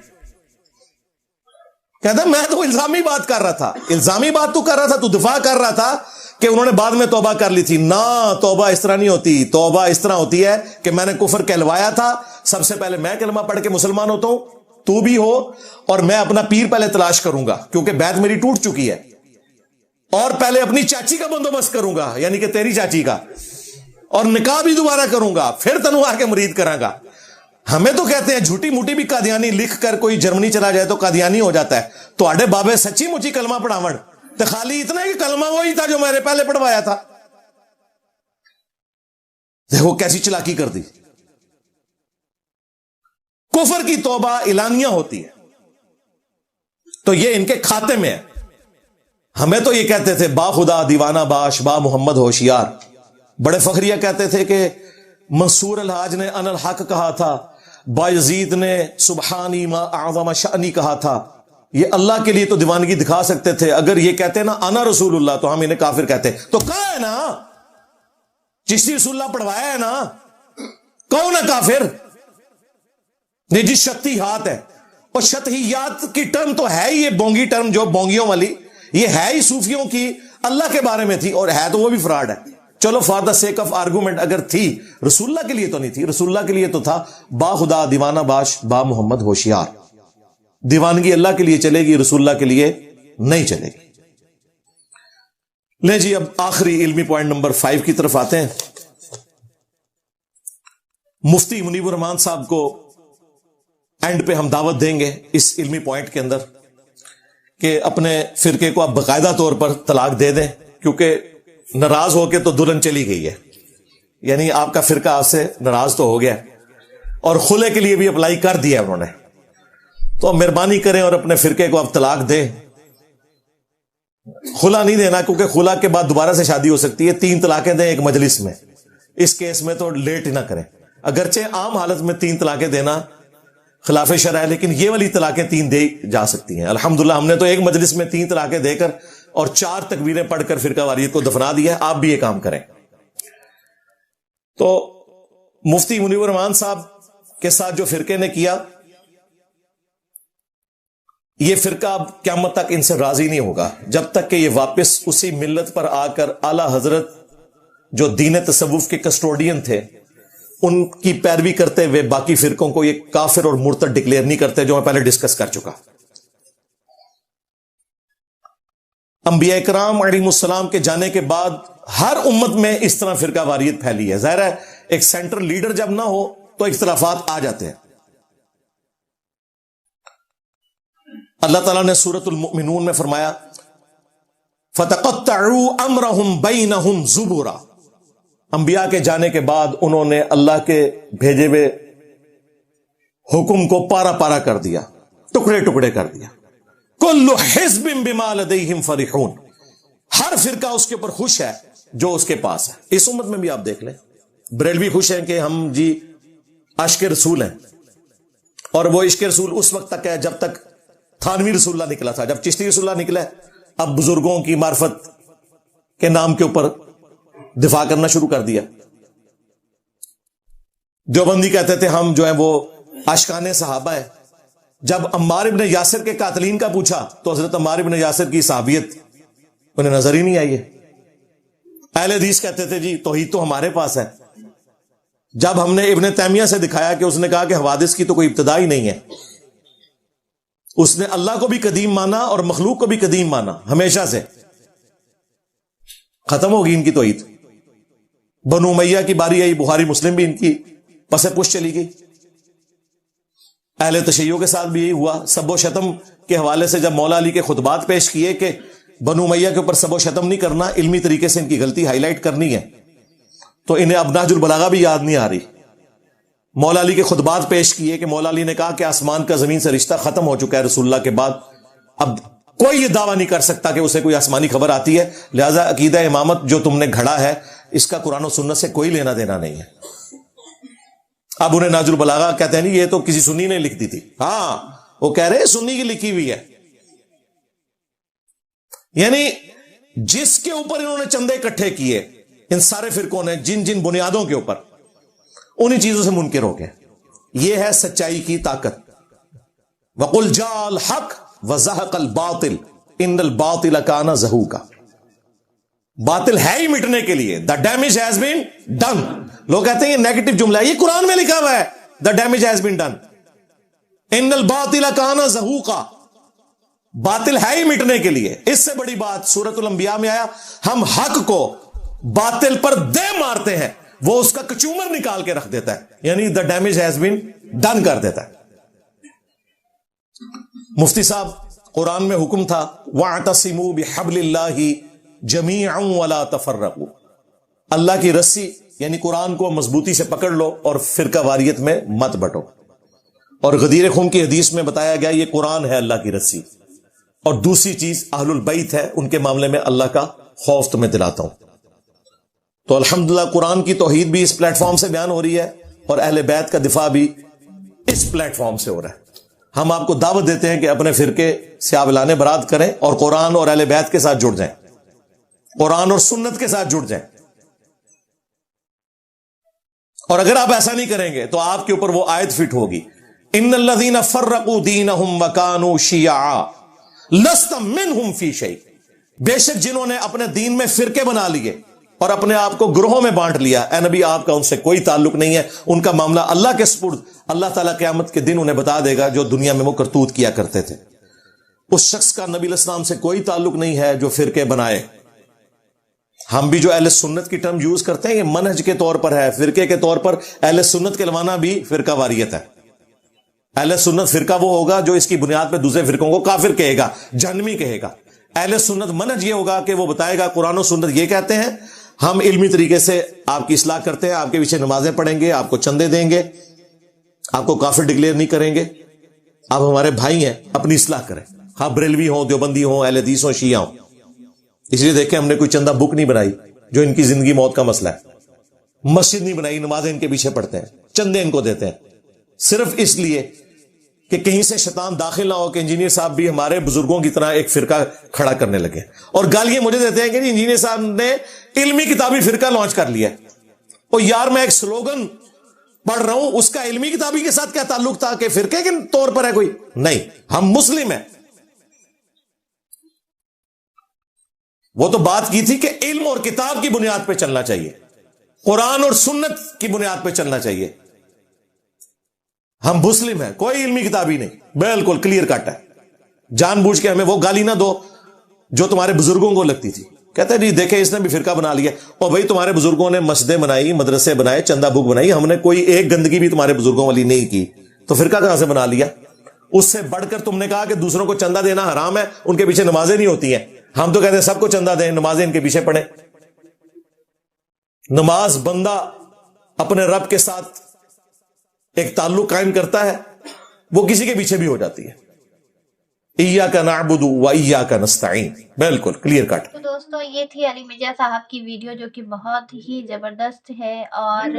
کہتا میں تو الزامی بات کر رہا تھا. الزامی بات تو کر رہا تھا, تو دفاع کر رہا تھا کہ انہوں نے بعد میں توبہ کر لی تھی. نہ, توبہ اس طرح نہیں ہوتی. توبہ اس طرح ہوتی ہے کہ میں نے کفر کہلوایا تھا, سب سے پہلے میں کلمہ پڑھ کے مسلمان ہوتا ہوں, تو بھی ہو, اور میں اپنا پیر پہلے تلاش کروں گا کیونکہ بیعت میری ٹوٹ چکی ہے, اور پہلے اپنی چاچی کا بندوبست کروں گا, یعنی کہ تیری چاچی کا, اور نکاح بھی دوبارہ کروں گا, پھر تنو آ کے مرید کراں گا. ہمیں تو کہتے ہیں جھوٹی موٹی بھی قادیانی لکھ کر کوئی جرمنی چلا جائے تو قادیانی ہو جاتا ہے. تو آڈے بابے سچی مچی کلمہ پڑھاون, تو خالی اتنا کہ کلمہ وہی تھا جو میں نے پہلے پڑھوایا تھا. دیکھو کیسی چلاکی کر دی. کفر کی توبہ اعلانیہ ہوتی ہے, تو یہ ان کے کھاتے میں ہے. ہمیں تو یہ کہتے تھے با خدا دیوانہ باش با محمد ہوشیار. بڑے فخریہ کہتے تھے کہ منصور الحاج نے ان الحق کہا تھا, بایزید نے سبحانی ما اعظم شأنی کہا تھا. یہ اللہ کے لیے تو دیوانگی دکھا سکتے تھے. اگر یہ کہتے نا انا رسول اللہ تو ہم انہیں کافر کہتے. تو کہا ہے نا چشتی رسول اللہ پڑھوایا ہے نا, کون ہے کافر؟ نہیں جی شتی ہاتھ ہے. اور شتہیات کی ٹرم تو ہے ہی یہ بونگی ٹرم, جو بونگیوں والی, یہ ہے ہی صوفیوں کی, اللہ کے بارے میں تھی, اور ہے تو وہ بھی فراڈ ہے. چلو for the sake of argument اگر تھی, رسول اللہ کے لیے تو نہیں تھی. رسول اللہ کے لیے تو تھا با خدا دیوانہ باش با محمد ہوشیار. دیوانگی اللہ کے لیے چلے گی, رسول اللہ کے لیے نہیں چلے گی. لیں جی اب آخری علمی پوائنٹ نمبر 5 کی طرف آتے ہیں. مفتی منیب الرحمان صاحب کو اینڈ پہ ہم دعوت دیں گے اس علمی پوائنٹ کے اندر کہ اپنے فرقے کو آپ باقاعدہ طور پر طلاق دے دیں, کیونکہ ناراض ہو کے تو دلہن چلی گئی ہے, یعنی آپ کا فرقہ آپ سے ناراض تو ہو گیا, اور خلے کے لیے بھی اپلائی کر دیا انہوں نے. تو مہربانی کریں اور اپنے فرقے کو آپ طلاق دیں. خلا نہیں دینا, کیونکہ خلا کے بعد دوبارہ سے شادی ہو سکتی ہے. 3 طلاقیں دیں ایک مجلس میں. اس کیس میں تو لیٹ نہ کریں. اگرچہ عام حالت میں 3 طلاقیں دینا خلاف شرع ہے, لیکن یہ والی طلاقیں 3 دے جا سکتی ہیں. الحمدللہ ہم نے تو ایک مجلس میں 3 طلاقیں دے کر اور 4 تکبیریں پڑھ کر فرقہ واریت کو دفنا دیا ہے. آپ بھی یہ کام کریں. تو مفتی منیب الرحمان صاحب کے ساتھ جو فرقے نے کیا, یہ فرقہ اب قیامت تک ان سے راضی نہیں ہوگا جب تک کہ یہ واپس اسی ملت پر آ کر اعلی حضرت جو دین تصوف کے کسٹوڈین تھے ان کی پیروی کرتے ہوئے باقی فرقوں کو یہ کافر اور مرتد ڈکلیئر نہیں کرتے, جو میں پہلے ڈسکس کر چکا. انبیاء کرام علیہم السلام کے جانے کے بعد ہر امت میں اس طرح فرقہ واریت پھیلی ہے. ظاہر ہے ایک سینٹرل لیڈر جب نہ ہو تو اختلافات آ جاتے ہیں. اللہ تعالیٰ نے سورۃ المؤمنون میں فرمایا فَتَقَطَّعُوا أَمْرَهُمْ بَيْنَهُمْ زُبُرًا. انبیاء کے جانے کے بعد انہوں نے اللہ کے بھیجے ہوئے حکم کو پارا پارا کر دیا, ٹکڑے ٹکڑے کر دیا. کل حزب بما لدیہم فرحون. ہر فرقہ اس کے اوپر خوش ہے جو اس کے پاس ہے. اس امت میں بھی آپ دیکھ لیں, بریلوی خوش ہیں کہ ہم جی عشق رسول ہیں, اور وہ عشق رسول اس وقت تک ہے جب تک تھانوی رسول اللہ نکلا تھا. جب چشتی رسول اللہ نکلا اب بزرگوں کی معرفت کے نام کے اوپر دفاع کرنا شروع کر دیا. دیوبندی کہتے تھے ہم جو ہیں وہ عاشقان صحابہ ہے. جب عمار ابن یاسر کے قاتلین کا پوچھا تو حضرت عمار ابن یاسر کی صحابیت انہیں نظر ہی نہیں آئی ہے. اہل حدیث کہتے تھے جی توحید تو ہمارے پاس ہے. جب ہم نے ابن تیمیہ سے دکھایا کہ اس نے کہا کہ حوادث کی تو کوئی ابتدا ہی نہیں ہے, اس نے اللہ کو بھی قدیم مانا اور مخلوق کو بھی قدیم مانا, ہمیشہ سے, ختم ہوگی ان کی توحید. بنو امیہ کی باری آئی, بخاری مسلم بھی ان کی پس پش چلی گئی. اہل تشیع کے ساتھ بھی یہی ہوا. سب و شتم کے حوالے سے جب مولا علی کے خطبات پیش کیے کہ بنو امیہ کے اوپر سب و شتم نہیں کرنا, علمی طریقے سے ان کی غلطی ہائی لائٹ کرنی ہے, تو انہیں اب نہج البلاغہ بھی یاد نہیں آ رہی. مولا علی کے خطبات پیش کیے کہ مولا علی نے کہا کہ آسمان کا زمین سے رشتہ ختم ہو چکا ہے رسول اللہ کے بعد, اب کوئی یہ دعویٰ نہیں کر سکتا کہ اسے کوئی آسمانی خبر آتی ہے, لہذا عقیدہ امامت جو تم نے گھڑا ہے اس کا قرآن و سنت سے کوئی لینا دینا نہیں ہے. اب انہیں نہج البلاغہ کہتے ہیں نہیں یہ تو کسی سنی نے لکھ دی تھی. ہاں وہ کہہ رہے ہیں سنی کی لکھی ہوئی ہے, यानी जिसके ऊपर इन्होंने चंदे इकट्ठे किए इन सारे फिरकों ने, जिन जिन बुनियादों के ऊपर, उन्हीं चीजों से मुनकिर हो गए। यह है सच्चाई की ताकत। वकुल जाल हक वज़हक़ल बातिल इन्नल बातिल काना ज़हूका। बातिल है ही मिटने के लिए, the damage has been done. लोग कहते हैं ये नेगेटिव जुमला है, ये कुरान में लिखा हुआ है, the damage has been done. इन्नल बातिल काना ज़हूका, बातिल है ही मिटने के लिए। इससे बड़ी बात सूरतुल अंबिया में आया, हम हक को बातिल पर दे मारते हैं, वो उसका कचूमर निकाल के रख देता है, यानी the damage has been done कर देता है। मुफ्ती साहब, कुरान में हुक्म था वअतसिमू बिहब्लिल्लाहि जमीअन वला तफर्रकू, अल्लाह की रस्सी यानी कुरान को मजबूती से पकड़ लो और फिरका वारियत में मत बटो। और गदीर खुम की हदीस में बताया गया ये कुरान है अल्लाह की रस्सी, और दूसरी चीज अहलुल बैत है, उनके मामले में अल्लाह का खौफ तुम्हें दिलाता हूं। तो अल्हम्दुलिल्लाह कुरान की तौहीद भी इस प्लेटफॉर्म से बयान हो रही है और अहले बैत का दिफा भी इस प्लेटफॉर्म से हो रहा है। हम आपको दावत देते हैं कि अपने फिरके से आप एलाने बरात करें और कुरान और अहले बैत के साथ जुड़ जाएं, कुरान और सुन्नत के साथ जुड़ जाएं। और अगर आप ऐसा नहीं करेंगे तो आपके ऊपर वो आयत फिट होगी, इन्नल्लज़ीना फर्रक़ू दीनहुम व कानू शियआ लस्त मिनहुम फी शै। बेशक जिन्होंने अपने दीन में फिरके बना लिए और अपने आप को ग्रोहों में बांट लिया, ए नबी आपका उनसे कोई ताल्लुक नहीं है, उनका मामला अल्लाह के सुपुर्द, अल्लाह ताला क़यामत के दिन उन्हें बता देगा जो दुनिया में वो करतूत किया करते थे। उस शख्स का नबी अलैहिस्सलाम से कोई ताल्लुक नहीं है जो फिरके बनाए। हम भी जो अहले सुन्नत की टर्म यूज करते हैं ये मनहज के तौर पर है, फिरके के तौर पर अहले सुन्नत के लवाना भी फिरका वारियत है। अहले सुन्नत फिरका वो होगा जो इसकी बुनियाद पर दूसरे फिरकों को काफिर कहेगा, जहन्नमी कहेगा। अहले सुन्नत मनहज ये होगा कि वो बताएगा कुरान और सुन्नत ये कहते हैं, हम इल्मी तरीके से आपकी इस्लाह करते हैं, आपके पीछे नमाजें पढ़ेंगे, आपको चंदे देंगे, आपको काफिर डिक्लेयर नहीं करेंगे, आप हमारे भाई हैं, अपनी इस्लाह करें। हाँ, बरेलवी हो, देवबंदी हो, अहले हदीस हो, शिया हो। इसलिए देखें हमने कोई चंदा बुक नहीं बनाई जो इनकी जिंदगी मौत का मसला है, मस्जिद नहीं बनाई, नमाजें इनके पीछे पढ़ते हैं, चंदे इनको देते हैं, सिर्फ इसलिए कि कहीं से शैतान दाखिल ना हो कि इंजीनियर साहब भी हमारे बुजुर्गों की तरह एक फिरका खड़ा करने लगे। और गालियां मुझे देते हैं कि इंजीनियर साहब ने इल्मी किताबी फिरका लॉन्च कर लिया। और यार मैं एक स्लोगन पढ़ रहा हूं, उसका इल्मी किताबी के साथ क्या ताल्लुक था कि फिरके के तौर पर है कोई? नहीं, हम मुस्लिम हैं। वो तो बात की थी कि इल्म और किताब की बुनियाद पर चलना चाहिए, कुरान और सुन्नत की बुनियाद पर चलना चाहिए। हम मुस्लिम हैं, कोई इल्मी किताबी नहीं, बिल्कुल क्लियर कट है। जानबूझ के हमें वो गाली ना दो जो तुम्हारे बुजुर्गों को लगती थी। कहते हैं जी देखे इसने भी फिरका बना लिया। और भाई तुम्हारे बुजुर्गों ने मस्जिदें बनाई, मदरसे बनाए, चंदा बुक बनाई, हमने कोई एक गंदगी भी तुम्हारे बुजुर्गों वाली नहीं की, तो फिरका कहां से बना लिया? उससे बढ़कर तुमने कहा कि दूसरों को चंदा देना हराम है, उनके पीछे नमाजें नहीं होती हैं। हम तो कहते हैं सबको चंदा दें, नमाजें इनके पीछे पढ़े। नमाज बंदा अपने रब के साथ एक ताल्लुक कायम करता है, वो किसी के पीछे भी हो जाती है। इय्याका नअबुदु व इय्याका नस्तईन, बिल्कुल क्लियर कट। तो दोस्तों ये थी अली मिर्जा साहब की वीडियो जो कि बहुत ही ज़बरदस्त है, और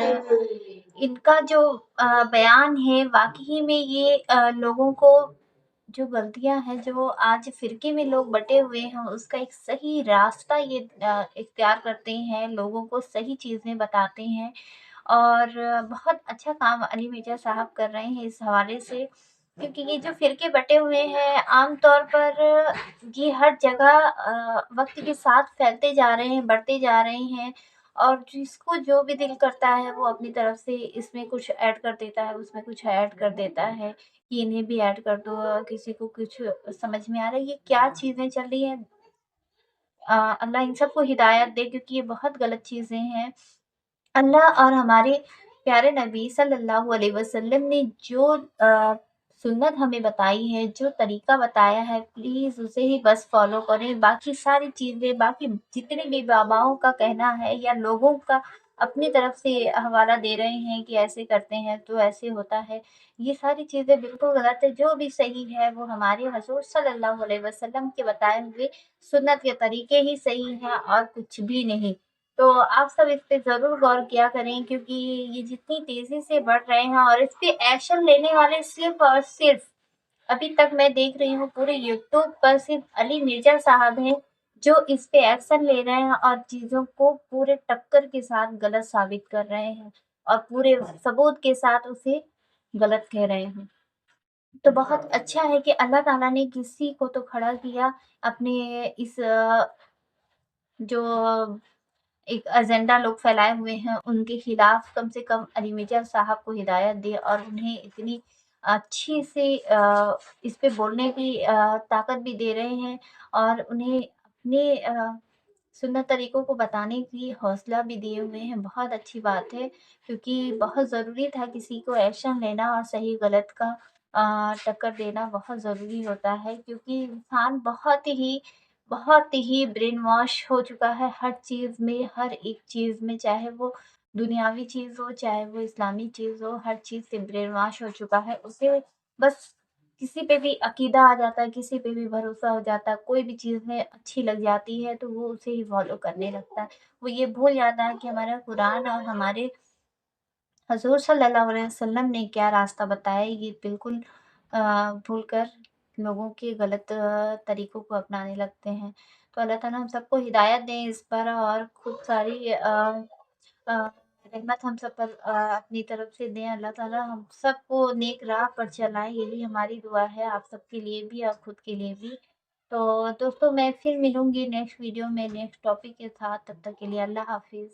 इनका जो बयान है वाकई में ये लोगों को जो गलतियां हैं, जो आज फिरके में लोग बटे हुए हैं, उसका एक सही रास्ता ये इख्तियार करते हैं, लोगों को सही चीज़ें बताते हैं। और बहुत अच्छा काम अली मिर्जा साहब कर रहे हैं इस हवाले से, क्योंकि ये जो फिरके बटे हुए हैं आम तौर पर ये हर जगह वक्त के साथ फैलते जा रहे हैं, बढ़ते जा रहे हैं, और जिसको जो भी दिल करता है वो अपनी तरफ से इसमें कुछ ऐड कर देता है, उसमें कुछ ऐड कर देता है कि इन्हें भी ऐड कर दो। किसी को कुछ समझ में आ रहा है ये क्या चीज़ें चल रही हैं, अल्लाह इन सबको हिदायत दे, क्योंकि ये बहुत गलत चीज़ें हैं। अल्लाह और हमारे प्यारे नबी सल्लल्लाहु अलैहि वसल्लम ने जो सुन्नत हमें बताई है, जो तरीका बताया है, प्लीज़ उसे ही बस फॉलो करें। बाकी सारी चीज़ें, बाकी जितने भी बाबाओं का कहना है या लोगों का अपनी तरफ से हवाला दे रहे हैं कि ऐसे करते हैं तो ऐसे होता है, ये सारी चीज़ें बिल्कुल गलत है। जो भी सही है वो हमारे हज़ूर सल्लल्लाहु अलैहि वसल्लम के बताए हुए सुन्नत के तरीके ही सही हैं और कुछ भी नहीं। तो आप सब इस पे ज़रूर गौर किया करें, क्योंकि ये जितनी तेज़ी से बढ़ रहे हैं और इस पे एक्शन लेने वाले सिर्फ़ और सिर्फ़ अभी तक मैं देख रही हूँ पूरे यूट्यूब पर सिर्फ़ अली मिर्ज़ा साहब हैं, जो इस पे एक्शन ले रहे हैं और चीज़ों को पूरे टक्कर के साथ गलत साबित कर रहे हैं और पूरे सबूत के साथ उसे गलत कह रहे हैं। तो बहुत अच्छा है कि अल्लाह ताला ने किसी को तो खड़ा किया अपने इस जो एक एजेंडा लोग फैलाए हुए हैं उनके खिलाफ कम से कम अली मिर्ज़ा साहब को हिदायत दे और उन्हें इतनी अच्छी से इस पे बोलने की ताकत भी दे रहे हैं और उन्हें अपने सुन्नत तरीकों को बताने की हौसला भी दिए हुए हैं। बहुत अच्छी बात है क्योंकि बहुत ज़रूरी था किसी को एक्शन लेना और सही गलत का टक्कर देना बहुत ज़रूरी होता है क्योंकि इंसान बहुत ही ब्रेन वॉश हो चुका है हर चीज़ में, हर एक चीज़ में, चाहे वो दुनियावी चीज़ हो, चाहे वो इस्लामी चीज़ हो, हर चीज़ से ब्रेन वॉश हो चुका है। उसे बस किसी पे भी अकीदा आ जाता है, किसी पे भी भरोसा हो जाता है, कोई भी चीज़ में अच्छी लग जाती है तो वो उसे ही फ़ॉलो करने लगता है। वो ये भूल जाता है कि हमारा कुरान और हमारे हज़ूर सल्लल्लाहु अलैहि वसल्लम ने क्या रास्ता बताया, ये बिल्कुल भूलकर लोगों के गलत तरीकों को अपनाने लगते हैं। तो अल्लाह ताला हम सबको हिदायत दें इस पर और खूब सारी रहमत हम सब पर अपनी तरफ से दें। अल्लाह ताला हम सबको नेक राह पर चलाएँ, यही हमारी दुआ है आप सबके लिए भी और खुद के लिए भी। तो दोस्तों मैं फिर मिलूँगी नेक्स्ट वीडियो में नेक्स्ट टॉपिक के साथ, तब तक के लिए अल्लाह हाफ़िज़।